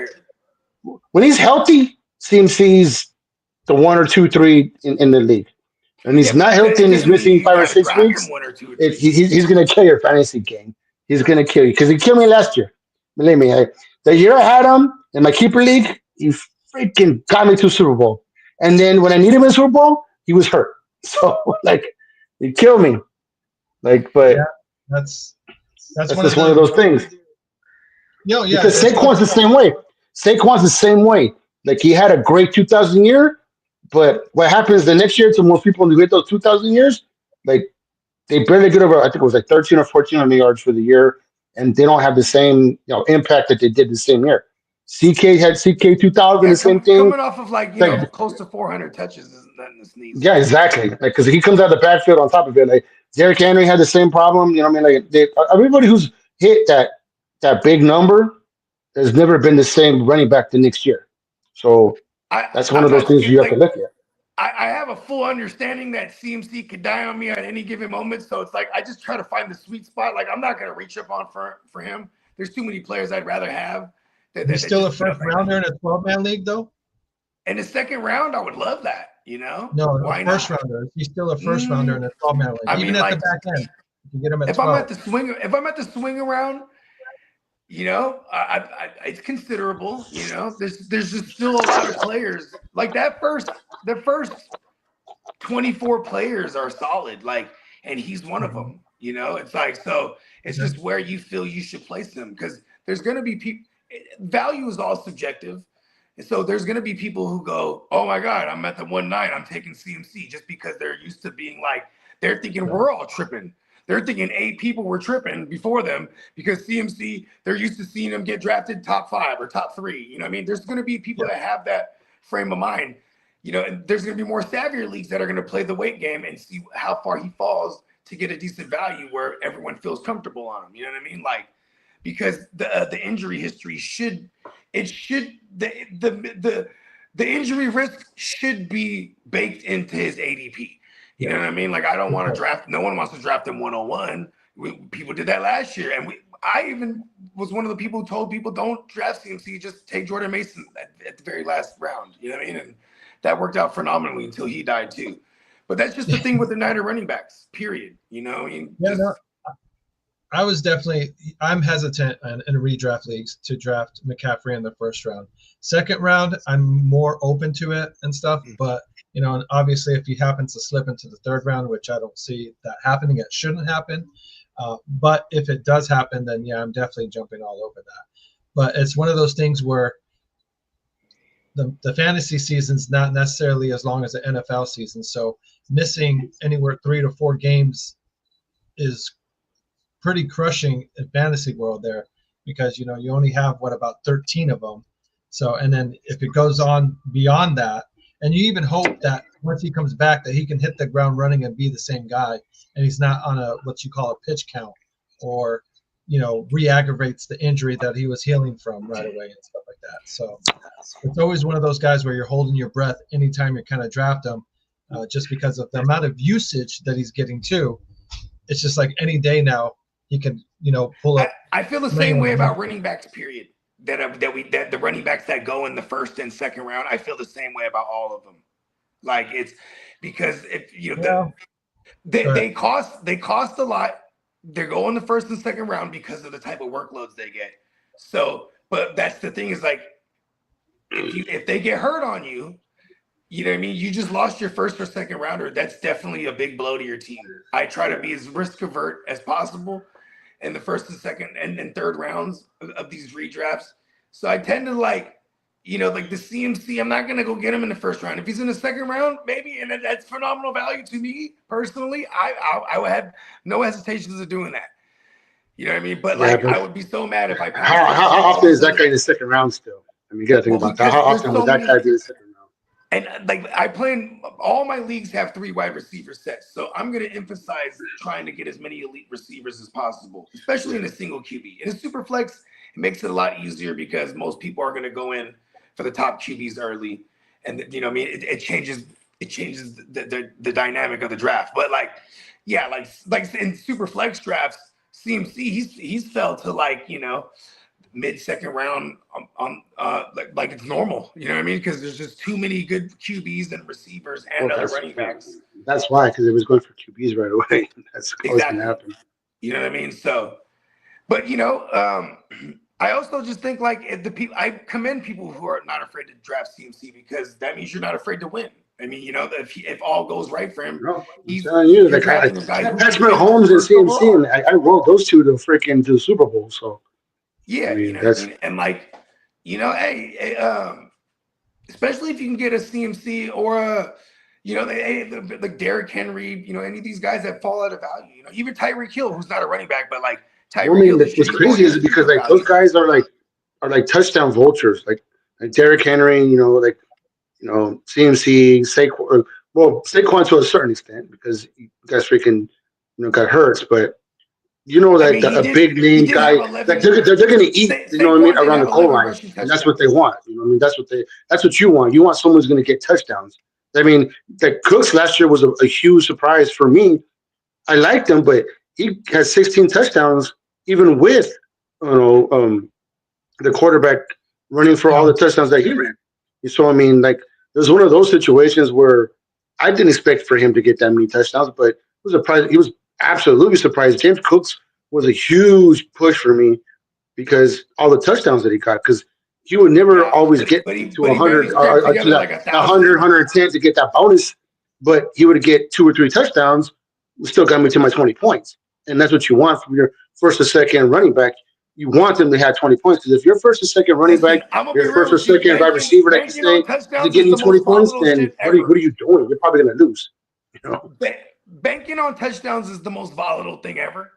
when he's healthy, CMC's the 1 or 2, 3 in the league. And he's not healthy and he's missing 5 or 6 weeks. He's going to kill your fantasy game. He's going to kill you because he killed me last year. Believe me, the year I had him in my keeper league, he freaking got me to Super Bowl. And then when I needed him in Super Bowl, he was hurt. So he killed me. But yeah, that's just one of those things. Yeah. Because Saquon's the same way. Saquon's the same way. He had a great 2000 year, but what happens the next year to most people who get those 2000 years, they barely get over. I think it was 13 or 1400 yards for the year, and they don't have the same impact that they did the same year. CK had CK 2000, the same thing. Coming off of close to 400 touches isn't nothing to sneeze. Yeah, exactly. Because he comes out of the backfield on top of it. Derrick Henry had the same problem. Everybody who's hit that big number has never been the same running back the next year. So that's one of those things you have to look at. I have a full understanding that CMC could die on me at any given moment. So it's I just try to find the sweet spot. I'm not going to reach up on for him. There's too many players I'd rather have. He's still a first rounder in a 12-man league, though? In the second round, I would love that, No, why first not? rounder. He's still a first rounder in a 12-man league. Even at the back end. You get him at 12. If I'm at the swing around, it's considerable. There's just still a lot of players. The first 24 players are solid. And he's one of them. It's so it's just where you feel you should place him because there's going to be people. Value is all subjective. And so there's going to be people who go, oh my God, I'm at the 1-9. I'm taking CMC just because they're used to being they're thinking we're all tripping. They're thinking 8 people were tripping before them because CMC, they're used to seeing them get drafted top 5 or top 3. There's going to be people that have that frame of mind, and there's going to be more savvier leagues that are going to play the weight game and see how far he falls to get a decent value where everyone feels comfortable on him. You know what I mean? Because the injury history the injury risk should be baked into his ADP. You know what I mean? I don't want to draft. No one wants to draft him 101. People did that last year, and I even was one of the people who told people don't draft CMC, just take Jordan Mason at the very last round. You know what I mean? And that worked out phenomenally until he died too. But that's just the thing with the Niner running backs. Period. I'm hesitant in redraft leagues to draft McCaffrey in the first round. Second round, I'm more open to it and stuff. But, and obviously if he happens to slip into the third round, which I don't see that happening, it shouldn't happen. But if it does happen, then yeah, I'm definitely jumping all over that. But it's one of those things where the fantasy season's not necessarily as long as the NFL season. So missing anywhere 3 to 4 games is pretty crushing in fantasy world there because, you only have about 13 of them. So, and then if it goes on beyond that, and you even hope that once he comes back that he can hit the ground running and be the same guy and he's not on what you call a pitch count or, re-aggravates the injury that he was healing from right away and stuff like that. So it's always one of those guys where you're holding your breath anytime you kind of draft him just because of the amount of usage that he's getting too. It's just any day now, he can, pull up. I feel the same way about running backs, period. That the running backs that go in the first and second round, I feel the same way about all of them. It's because if they cost a lot. They go in the first and second round because of the type of workloads they get. So, but that's the thing is if they get hurt on you, you know what I mean? You just lost your first or second rounder. That's definitely a big blow to your team. I try to be as risk avert as possible. in the first and second and third rounds of these redrafts. So I tend to like, you know, like the CMC, I'm not going to go get him in the first round. If he's in the second round, maybe, and that's phenomenal value to me personally. I would have no hesitations of doing that. You know what I mean? But like, I would be so mad if I passed. How often is that guy in the second round still? I mean, you got to think about that. How often would that guy be in the second round? And like I play in all my leagues have 3 wide receiver sets. So I'm going to emphasize trying to get as many elite receivers as possible, especially in a single QB. In a super flex, it makes it a lot easier because most people are going to go in for the top QBs early. And you know what I mean? It changes the dynamic of the draft. But like, yeah, like in super flex drafts, CMC, he's fell to like, you know, mid-second round like it's normal, you know what I mean? Because there's just too many good QBs and receivers and other running backs. That's why, because it was going for QBs right away. That's always going to happen. You know what I mean? So, but you know, I also just think like I commend people who are not afraid to draft CMC because that means you're not afraid to win. I mean, you know, if all goes right for him, he's telling you, like Patrick Mahomes and CMC, and I rolled those two to freaking do the Super Bowl. So yeah, I mean, you know what I mean? And like, you know, hey, especially if you can get a CMC or a, you know, like Derrick Henry, you know, any of these guys that fall out of value, you know, even Tyreek Hill, who's not a running back, but like Tyreek Hill. What's crazy is because like those guys are like touchdown vultures, like Derrick Henry, you know, CMC, Saquon. Well, Saquon to a certain extent because you guys freaking, you know, got hurt, but you know that a big name guy, like they're going to eat, you know what I mean, around the goal line, and that's what they want. You know what I mean? That's what you want. You want someone who's going to get touchdowns. I mean, that Cooks last year was a huge surprise for me. I liked him, but he has 16 touchdowns, even with the quarterback running for all the touchdowns that he ran. So I mean, like, there's one of those situations where I didn't expect for him to get that many touchdowns, but it was a surprise. He was absolutely surprised. James Cooks was a huge push for me because all the touchdowns that he got, because he would never always get to 100 or to like 100, 110 to get that bonus, but he would get 2 or 3 touchdowns, still got me to my 20 points. And that's what you want from your first or second running back. You want them to have 20 points because if your first or second running back, your first or second wide receiver, like you say, is getting you 20 points, then what are you doing? You're probably going to lose. You know? Banking on touchdowns is the most volatile thing ever.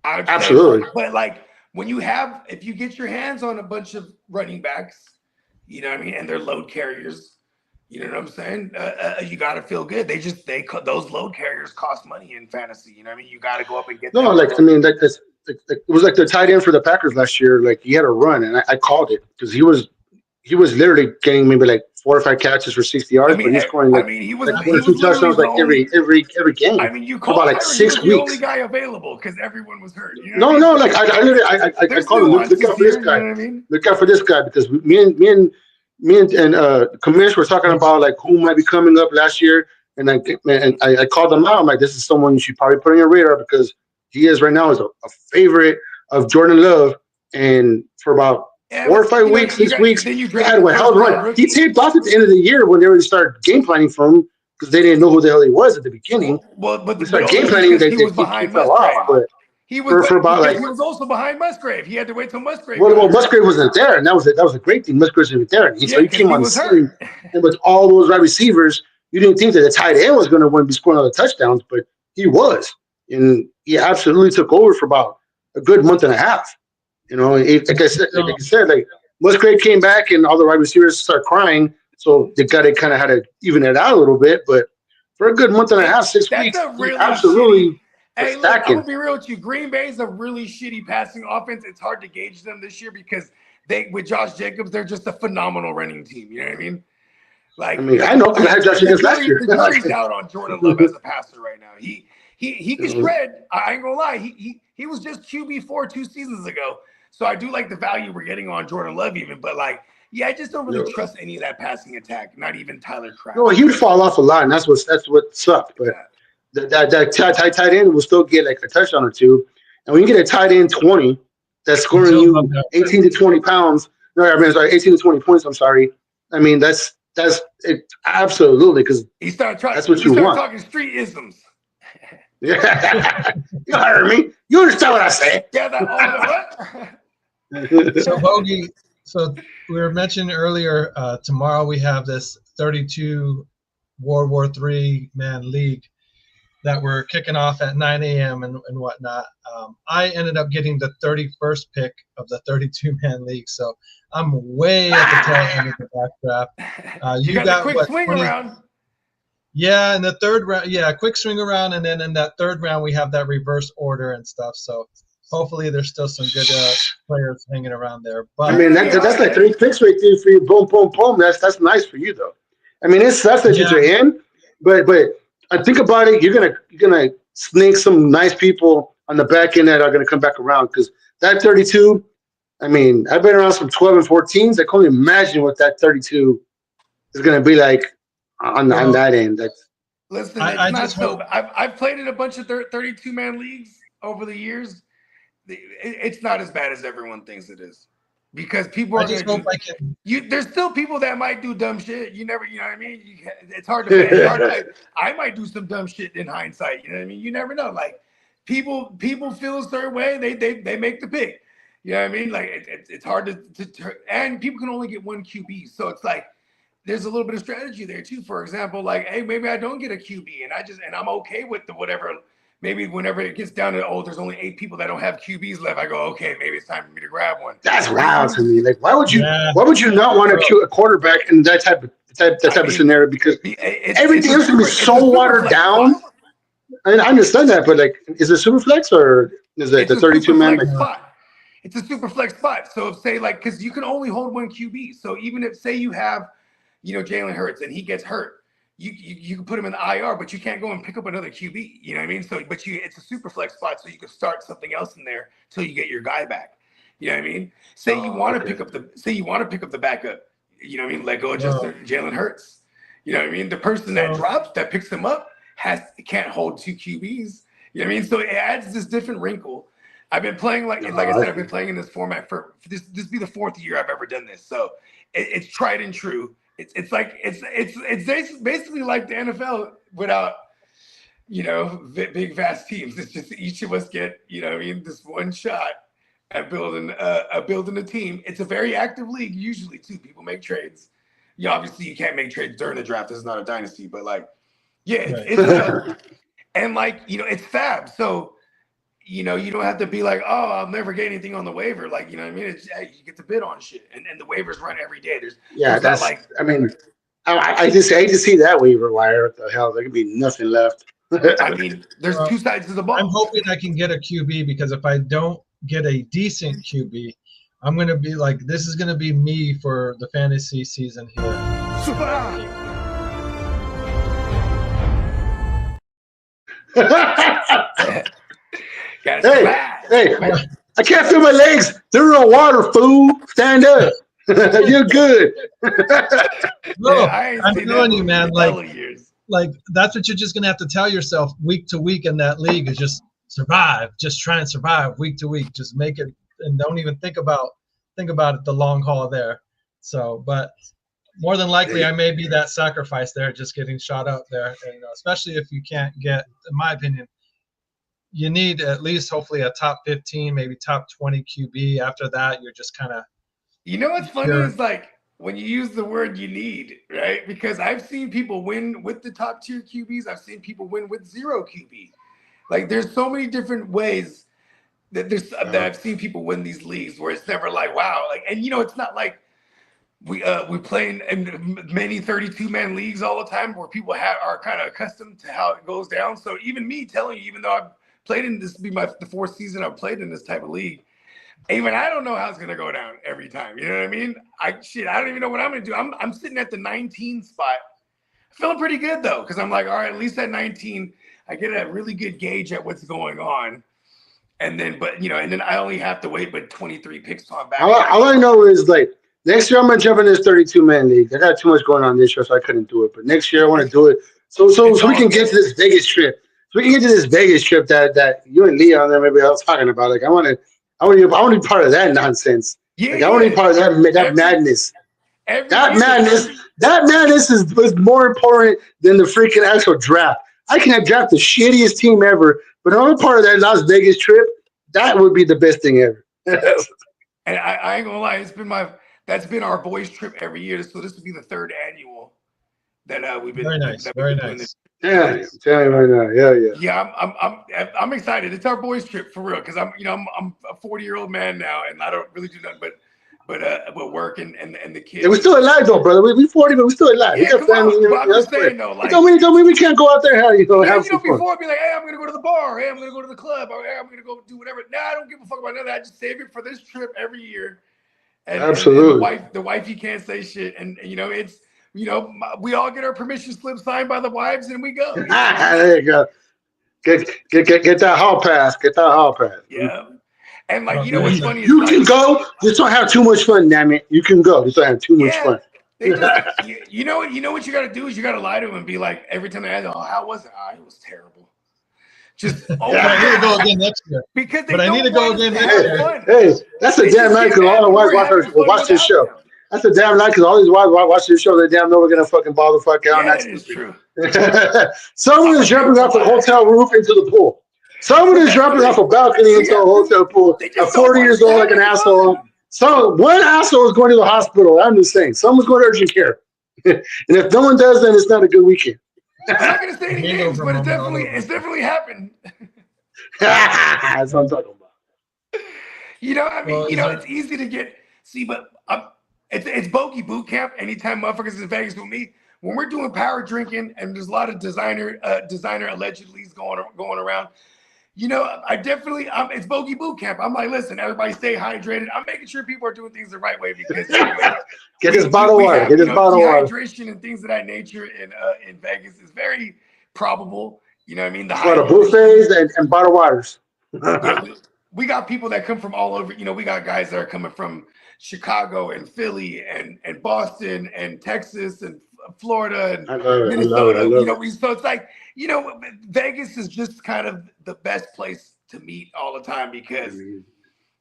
Absolutely. But like when if you get your hands on a bunch of running backs, you know what I mean, and they're load carriers, you know what I'm saying? You got to feel good. Those load carriers cost money in fantasy. You know what I mean? You got to go up and get them. No, like, I mean, it was like the tight end for the Packers last year. Like he had a run, and I called it because he was literally getting maybe like 4 or 5 catches for 60 yards, but he's scoring like 1 or 2 touchdowns like every game. I mean, you called about like 6 weeks. The only guy available because everyone was hurt. You know no, like I called him. Look out for this guy. You know what I mean? Look out for this guy because me and Commish were talking about like who might be coming up last year, and I called him out. I'm like, this is someone you should probably put on your radar because he is right now is a favorite of Jordan Love, and for about 4 or 5 weeks, 6 weeks, he had a hell of a run. He taped off at the end of the year when they already started game planning for him because they didn't know who the hell he was at the beginning. But they started game planning. He fell off, but he was also behind Musgrave. He had to wait till Musgrave. Well, Musgrave wasn't there, and that was a great thing. Musgrave wasn't there, and so he came on the scene, and with all those wide receivers, you didn't think that the tight end was going to be scoring all the touchdowns, but he was, and he absolutely took over for about a good month and a half. You know, like I said, like Musgrave came back, and all the wide receivers started crying, so they kind of had to even it out a little bit. But for a good month and a half, 6 weeks, absolutely. Hey, look, I'm gonna be real with you. Green Bay's a really shitty passing offense. It's hard to gauge them this year because with Josh Jacobs, they're just a phenomenal running team. You know what I mean? Like, I mean, I know because I had Josh Jacobs last year. The jury's out on Jordan Love as a passer right now. He can shred. I ain't gonna lie. He was just QB4 2 seasons ago. So I do like the value we're getting on Jordan Love even, but like, yeah, I just don't really trust any of that passing attack. Not even Tyler Kraft. No, he would fall off a lot, and that's what sucked. But that tight end will still get like a touchdown or two, and when you get a tight end 20 that's scoring you 18 to 20 pounds. No, I mean, sorry, 18 to 20 points. I'm sorry. I mean, that's it absolutely because he started that's what you want. Talking street isms. Yeah. You heard me. You understand what I said. Yeah, that all of what? So Bogey, so we were mentioning earlier, tomorrow we have this 32 World War III man league that we're kicking off at 9 a.m. and whatnot. I ended up getting the 31st pick of the 32-man league, so I'm way at the tail end of the backdraft. You got the quick what, swing 20, around. Yeah, in the third round, quick swing around, and then in that third round we have that reverse order and stuff. So hopefully there's still some good players hanging around there. But I mean, that's like 3 picks right there for you. Boom, boom, boom. That's nice for you though. I mean, it sucks that you're in, but I think about it. You're gonna snake some nice people on the back end that are gonna come back around because that 32. I mean, I've been around some 12 and 14s. I can't only imagine what that 32 is gonna be like on that end. Listen, I've played in a bunch of 32-man leagues over the years. It's not as bad as everyone thinks it is, because people are there's still people that might do dumb shit. You know what I mean? It's hard to I might do some dumb shit in hindsight. You know what I mean? You never know. Like people feel a certain way. They make the pick. You know what I mean? Like it's hard to and people can only get one QB, so it's like there's a little bit of strategy there too. For example, like, hey, maybe I don't get a QB, and I'm okay with the whatever. Maybe whenever it gets down to there's only 8 people that don't have QBs left, I go, okay, maybe it's time for me to grab one. That's wild to me. Like, why would you not want a quarterback in that type of scenario? Because everything else can be so watered down. I mean, I understand that, but like, is it super flex or is it the 32-man spot? It's a super flex spot. So say like, because you can only hold one QB. So even if say you have, Jalen Hurts and he gets hurt, you can put him in the IR, but you can't go and pick up another QB. You know what I mean? So, it's a super flex spot, so you can start something else in there till you get your guy back. You know what I mean? Say you want to pick up the backup. You know what I mean? Let go of just Jalen Hurts. You know what I mean? The person that picks him up can't hold 2 QBs. You know what I mean? So it adds this different wrinkle. I've been playing like I said, I've been playing in this format for this be the 4th year I've ever done this. So it's tried and true. It's basically like the NFL without, big vast teams. It's just each of us get, this one shot at building a team. It's a very active league usually too. People make trades. Obviously you can't make trades during the draft. This is not a dynasty, but like, it's and like, it's fab. So, you don't have to be like, oh, I'll never get anything on the waiver. Like, you know what I mean? It's, you get to bid on shit. And the waivers run every day. That's like, I mean, I just hate to see that waiver wire. What the hell? There could be nothing left. I mean, there's 2 sides to the ball. I'm hoping I can get a QB, because if I don't get a decent QB, I'm going to be like, this is going to be me for the fantasy season here. Hey, I can't feel my legs. They're in water, fool. Stand up. You're good. No, I'm telling you, man, like that's what you're just going to have to tell yourself week to week in that league is just survive. Just try and survive week to week. Just make it, and don't even think about it the long haul there. So, but more than likely, I may be that sacrifice there, just getting shot up there. And especially if you can't get, in my opinion, you need at least hopefully a top 15, maybe top 20 QB. After that, you're just kind of. What's funny is like when you use the word you need, right? Because I've seen people win with the top tier QBs. I've seen people win with 0 QB. Like there's so many different ways that that I've seen people win these leagues where it's never like, wow. Like, and it's not like we play in many 32-man leagues all the time where people are kind of accustomed to how it goes down. So even me telling you, even though I've played in this, be the 4th season I've played in this type of league, even I don't know how it's gonna go down every time. You know what I mean? I don't even know what I'm gonna do. I'm sitting at the 19 spot, feeling pretty good though, because I'm like, all right, at least at 19, I get a really good gauge at what's going on. And then, and then I only have to wait 23 picks on back. All I know is like next year I'm gonna jump in this 32-man league. I got too much going on this year, so I couldn't do it. But next year I want to do it so we can get to this Vegas trip. So we can get to this Vegas trip that you and Leon and everybody else talking about. Like I want to be part of that nonsense. I want to be part of that madness. That madness is more important than the freaking actual draft. I can have drafted the shittiest team ever, but I'm a part of that Las Vegas trip. That would be the best thing ever. And I ain't gonna lie, that's been our boys trip every year. So this will be the third annual that we've been. Very nice, very nice. Yeah, I'm telling you right now. Yeah. Yeah, I'm excited. It's our boys trip for real because I'm a 40-year-old man now and I don't really do nothing but work and the kids. Yeah, we're still alive though, brother. We 40, but we're still alive. Yeah, we got families. But I'm just saying though, like, don't mean we can't go out there. Have some fun. Before I'd be like, hey, I'm gonna go to the bar. Hey, I'm gonna go to the club. Or, hey, I'm gonna go do whatever. Now I don't give a fuck about none of that. I just save it for this trip every year. And, absolutely. And the wifey can't say shit, and it's. We all get our permission slip signed by the wives, and we go. There you go. Get that hall pass. Get that hall pass. Yeah. And like, what's funny is you can go. Just don't have too much fun, damn it. You can go. Just don't have too much fun. They just, you know what you got to do is you got to lie to them and be like, every time they ask, oh, how was it? Oh, it was terrible. Just I need to go again next year. But I need to go again next year. Hey, that's a damn night because all the wives watch this show. That's a damn night because all these wives watch this show. They damn know we're gonna fucking ball the fuck out. Yeah, that is true. Someone is jumping off a hotel roof into the pool. Someone is jumping off a balcony into a hotel pool at 40 years old like an asshole. One asshole is going to the hospital. I'm just saying. Someone's going to urgent care. And if no one does, then it's not a good weekend. I'm not going to say any names, but it's definitely happened. That's what I'm talking about. It's easy to get. See, but it's bogey boot camp. Anytime motherfuckers in Vegas with me, when we're doing power drinking and there's a lot of designer allegedly's going around. It's bogey boot camp. I'm like, listen, everybody stay hydrated. I'm making sure people are doing things the right way because get this bottle of water. Get this bottle of water. Dehydration and things of that nature in Vegas is very probable. You know what I mean? A lot of buffets and bottled waters. We got people that come from all over. We got guys that are coming from Chicago and Philly and Boston and Texas and Florida and Minnesota. So it's like, Vegas is just kind of the best place to meet all the time because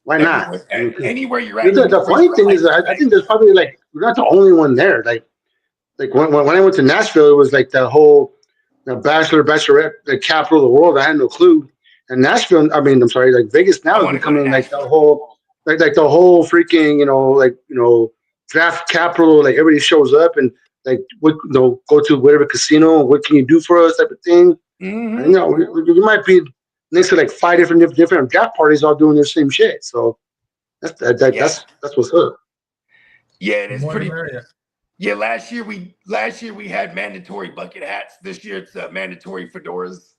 why not? Anywhere you're at. The funny thing is, I think there's probably we're not the only one there. Like when I went to Nashville, it was like the whole bachelorette, the capital of the world. I had no clue. And Nashville, Vegas now is becoming like the whole, like the whole freaking, draft capital. Like everybody shows up and go to whatever casino. What can you do for us? Type of thing. Mm-hmm. And, you might be next to 5 different draft parties all doing their same shit. So that's what's up. Yeah, it is pretty. Yeah, last year we had mandatory bucket hats. This year it's mandatory fedoras.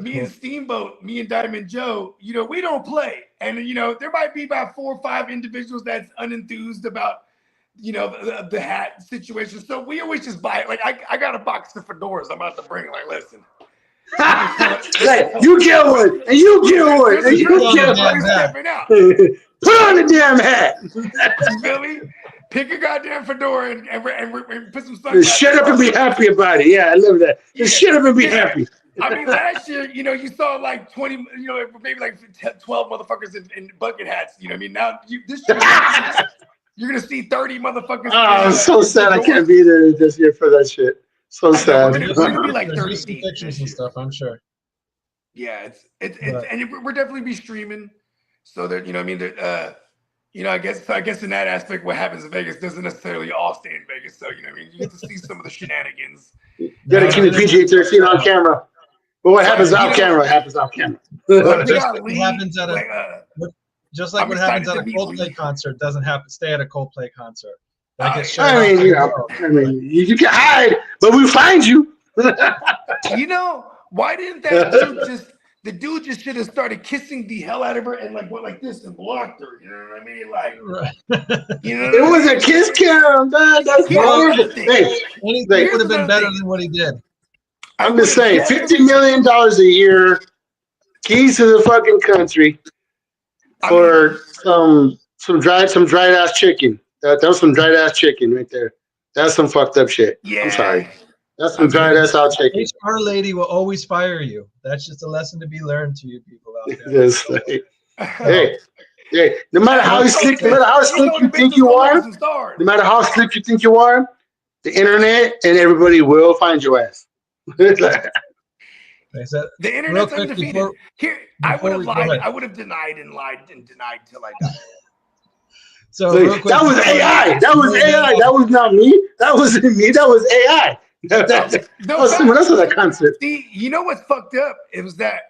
Me and Steamboat, me and Diamond Joe, we don't play. And, there might be about 4 or 5 individuals that's unenthused about, the hat situation. So we always just buy it. I got a box of fedoras I'm about to bring. Listen. You get one, and you get one, and you get one. Put on the damn hat. You feel me? Pick a goddamn fedora and put some sunglasses. Shut up and be happy about it. Yeah, I love that. Just shut up and be happy. I mean, last year, you saw 20, maybe 12 motherfuckers in bucket hats. You know what I mean? Now, this year, you're going to see 30 motherfuckers. Oh, I'm so sad I can't be there this year for that shit. So sad. We're going to be like 30 deep pictures and stuff, I'm sure. Yeah, and we're definitely be streaming. So that, I guess in that aspect, what happens in Vegas doesn't necessarily all stay in Vegas. So, you get to see some of the shenanigans. You got to keep the PG-13 on camera. But what happens off camera happens off camera. What happens at what happens at a Coldplay concert doesn't stay at a Coldplay concert. That gets shut you can hide, but we find you. Why didn't that dude the dude just should have started kissing the hell out of her and went like this and blocked her. You know what I mean? It was a kiss cam, man. That's anything would have been better than what he did. I'm just saying, $50 million a year, keys to the fucking country for some dried ass chicken. That was some dried ass chicken right there. That's some fucked up shit. Yeah. I'm sorry. That's some dried ass out chicken. HR lady will always fire you. That's just a lesson to be learned to you people out there. Hey, no matter how slick you think you are, the internet, and everybody will find your ass. The internet's undefeated. I would have lied. I would have denied and lied and denied till I died. So that was AI. That was AI. That was not me. That wasn't me. That was AI. That was someone else with that concept. See, you know what's fucked up? It was that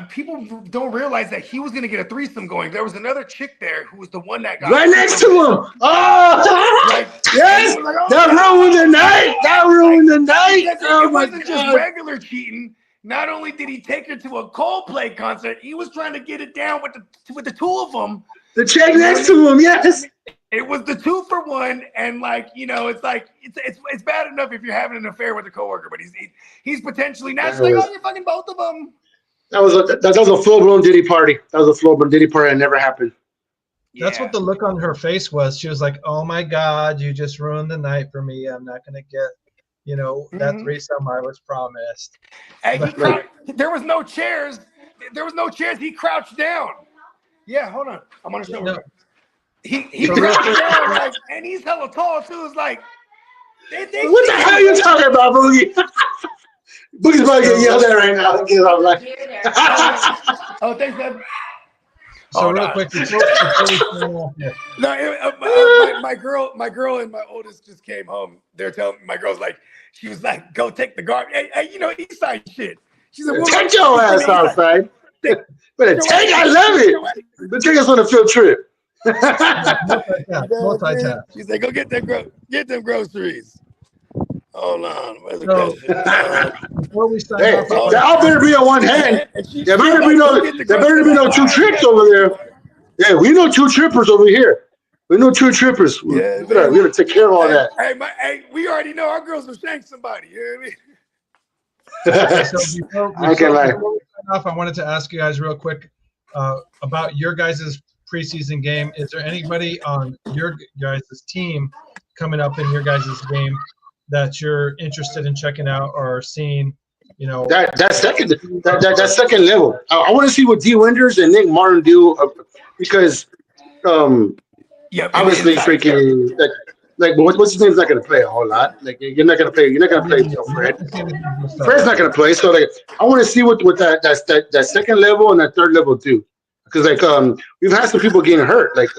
people don't realize that he was gonna get a threesome going. There was another chick there who was the one that got right next to him. Oh, yes, that ruined the night. That ruined the night. It wasn't just regular cheating. Not only did he take her to a Coldplay concert, he was trying to get it down with the two of them. The chick next to him, yes. It was the 2-for-1, and it's bad enough if you're having an affair with a coworker, but he's potentially not you're fucking both of them. That was a full blown Diddy party. That was a full blown Diddy party that never happened. That's what the look on her face was. She was like, "Oh my God, you just ruined the night for me. I'm not gonna get, that threesome I was promised." Hey, there was no chairs. There was no chairs. He crouched down. Yeah, hold on. I'm on a show. He crouched down, and he's hella tall too. It's like, what the hell are you talking about, Boogie? Boogie's about to get yelled at right now. I'm like, oh, thanks, man. So real quick, my girl and my oldest just came home. They're telling my girl's like, she was like, go take the garbage. Hey, East Side shit. She's like, take your ass outside. But I love it. But take us on a field trip. Multitask. She's like, go get them groceries. Hold on. Where's the question? Before we sign off, that better be on one hand. There better be no two trips over there. Yeah, we know two trippers over here. We know two trippers. We gotta take care of all that. Hey, we already know our girls will shank somebody. You know what I mean? So before we sign off, I wanted to ask you guys real quick about your guys' preseason game. Is there anybody on your guys' team coming up in your guys' game that you're interested in checking out or seeing? That second level. I want to see what D. Wenders and Nick Martin do because obviously freaking like what's his name's not going to play a whole lot. Like you're not going to play Fred. Fred's not going to play. So like I want to see what that second level and that third level do. Because we've had some people getting hurt. Like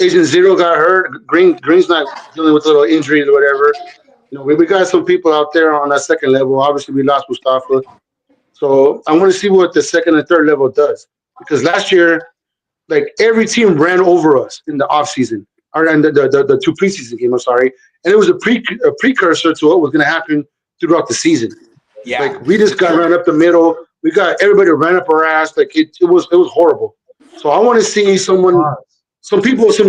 Agent Zero got hurt. Green's not dealing with little injuries or whatever. We got some people out there on that second level. Obviously, we lost Mustafa. So I want to see what the second and third level does. Because last year, like every team ran over us in the offseason. Or in the two preseason games, I'm sorry. And it was a precursor to what was going to happen throughout the season. Yeah. Like we just got ran up the middle. We got everybody ran up our ass. Like it was horrible. So I want to see some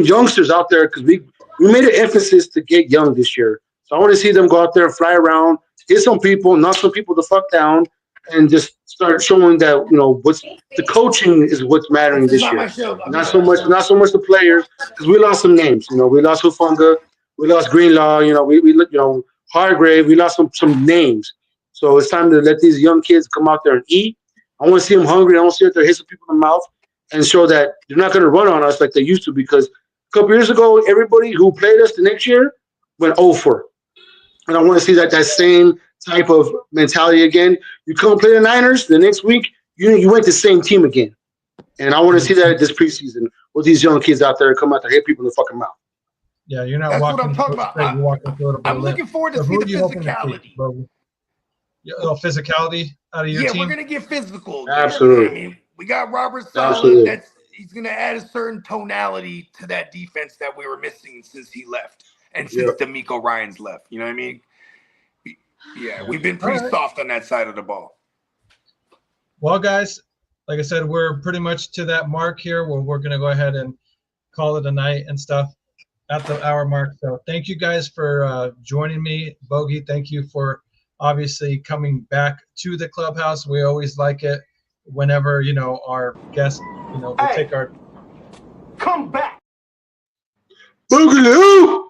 youngsters out there because we made an emphasis to get young this year. So I want to see them go out there, fly around, hit some people, knock some people the fuck down, and just start showing that what's the coaching is what's mattering this year. Not so much the players because we lost some names. We lost Hufunga, we lost Greenlaw. We Hargrave. We lost some names. So it's time to let these young kids come out there and eat. I want to see them hungry. I want to see if they hit some people in the mouth and show that they're not going to run on us like they used to. Because a couple years ago, everybody who played us the next year went 0-for. And I want to see that same type of mentality again. You come play the Niners, the next week, you went the same team again. And I want to see that this preseason with these young kids out there come out there, hit people in the fucking mouth. Yeah, you're not That's walking. That's what I'm talking about. I'm looking forward to see the physicality. Physicality out of your team? Yeah, we're going to get physical. Absolutely. I mean, we got Robert Saleh. He's going to add a certain tonality to that defense that we were missing since he left and since D'Amico Ryans left. You know what I mean? Yeah, we've been pretty soft on that side of the ball. Well, guys, like I said, we're pretty much to that mark here where we're going to go ahead and call it a night and stuff at the hour mark. So thank you guys for joining me. Bogey, thank you for obviously coming back to the clubhouse. We always like it whenever, our guests, take our... Come back. Boogaloo!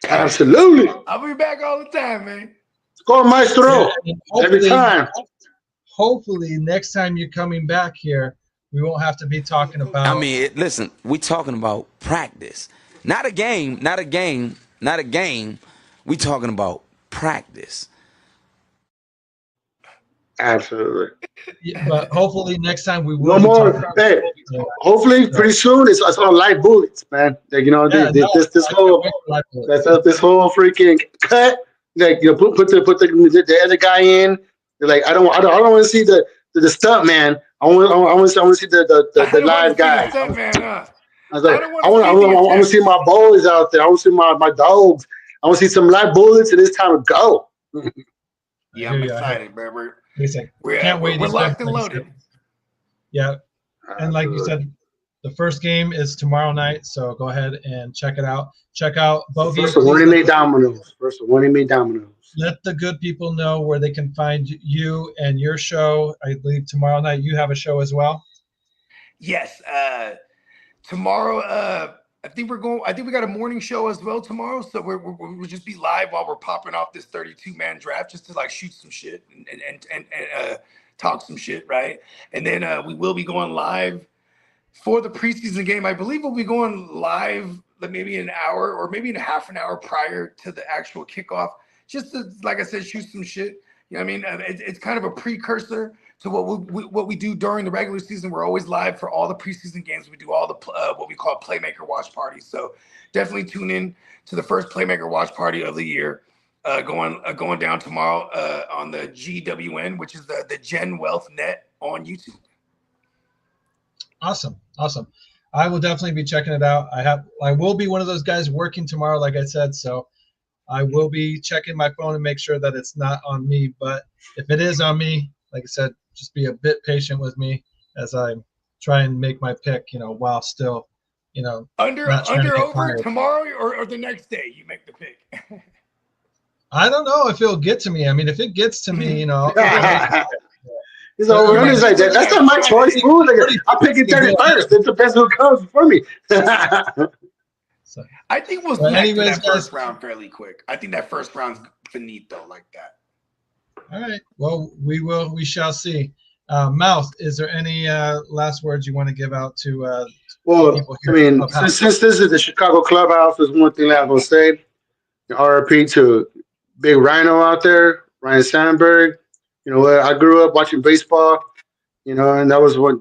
Absolutely. I'll be back all the time, man. Go Maestro. Every time. Hopefully, next time you're coming back here, we won't have to be talking about... listen, we're talking about practice. Not a game not a game. We talking about practice. Absolutely. Yeah, but hopefully next time we No will be more. talking about Hey, hopefully pretty soon it's all light bullets, man. Like, this whole this whole freaking cut. Like, put the other guy in. They're like, I don't want to see the stunt man. I want to see the live guy. I was like, I want to see my boys out there. I want to see my dogs. I want to see some live bullets, and it's time to go. Yeah, I'm excited, bro. Can't wait. We're locked and loaded. Yeah, and like you said, the first game is tomorrow night, so go ahead and check it out. Check out Bogey. First one he made dominoes. Let the good people know where they can find you and your show. I believe tomorrow night you have a show as well. Yes. Tomorrow, I think we got a morning show as well tomorrow. So we'll just be live while we're popping off this 32-man draft, just to like shoot some shit and talk some shit, right? And then we will be going live for the preseason game. I believe we'll be going live maybe an hour or maybe in half an hour prior to the actual kickoff, just to, like I said, shoot some shit. You know what I mean? It's kind of a precursor to what we do during the regular season. We're always live for all the preseason games. We do all the what we call Playmaker Watch Parties. So definitely tune in to the first Playmaker Watch Party of the year, going down tomorrow on the GWN, which is the Gen Wealth Net on YouTube. Awesome. I will definitely be checking it out. I will be one of those guys working tomorrow, like I said, so I will be checking my phone and make sure that it's not on me. But if it is on me, like I said, just be a bit patient with me as I try and make my pick, while still, under over tomorrow or the next day you make the pick. I don't know if it'll get to me. I mean, if it gets to me, He's over. He's like, that's not my choice. I'm picking 31st. It depends who comes for me. I think we'll smack that first round fairly quick. I think that first round's finito like that. All right. Well, we shall see. Mouth, is there any last words you want to give out to people here? I mean, since this is the Chicago Clubhouse, there's one thing that I will say. RIP to Big Rhino out there, Ryan Sandberg. You know what? I grew up watching baseball, and that was one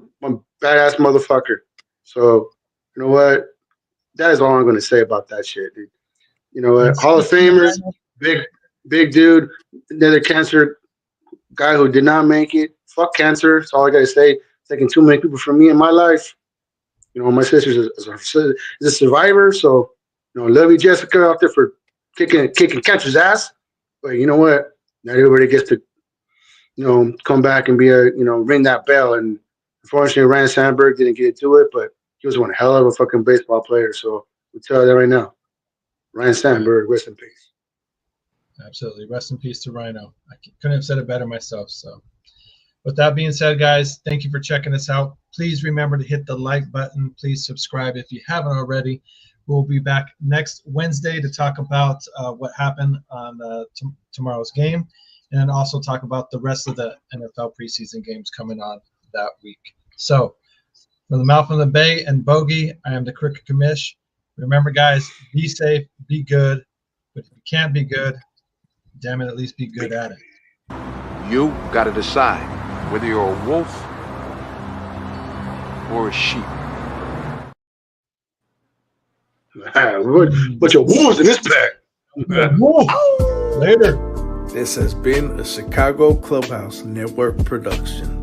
badass motherfucker. So, you know what? That is all I'm going to say about that shit, dude. You know what? Hall of Famers, big dude, another cancer guy who did not make it. Fuck cancer. That's all I got to say. It's taking too many people from me in my life. My sister's is a survivor. So, love you, Jessica, out there for kicking cancer's ass. But you know what? Not everybody gets to, come back and be ring that bell. And unfortunately, Ryan Sandberg didn't get to it, but he was one hell of a fucking baseball player. So we'll tell you that right now. Ryan Sandberg, rest in peace. Absolutely. Rest in peace to Rhino. I couldn't have said it better myself. So with that being said, guys, thank you for checking us out. Please remember to hit the like button. Please subscribe if you haven't already. We'll be back next Wednesday to talk about what happened on tomorrow's game, and also talk about the rest of the NFL preseason games coming on that week. So from the Mouth of the Bay and Bogey, I am the Crooked Commish. Remember, guys, be safe, be good. But if you can't be good, damn it, at least be good at it. You got to decide whether you're a wolf or a sheep. But your wolves in this pack. Later. This has been a Chicago Clubhouse Network production.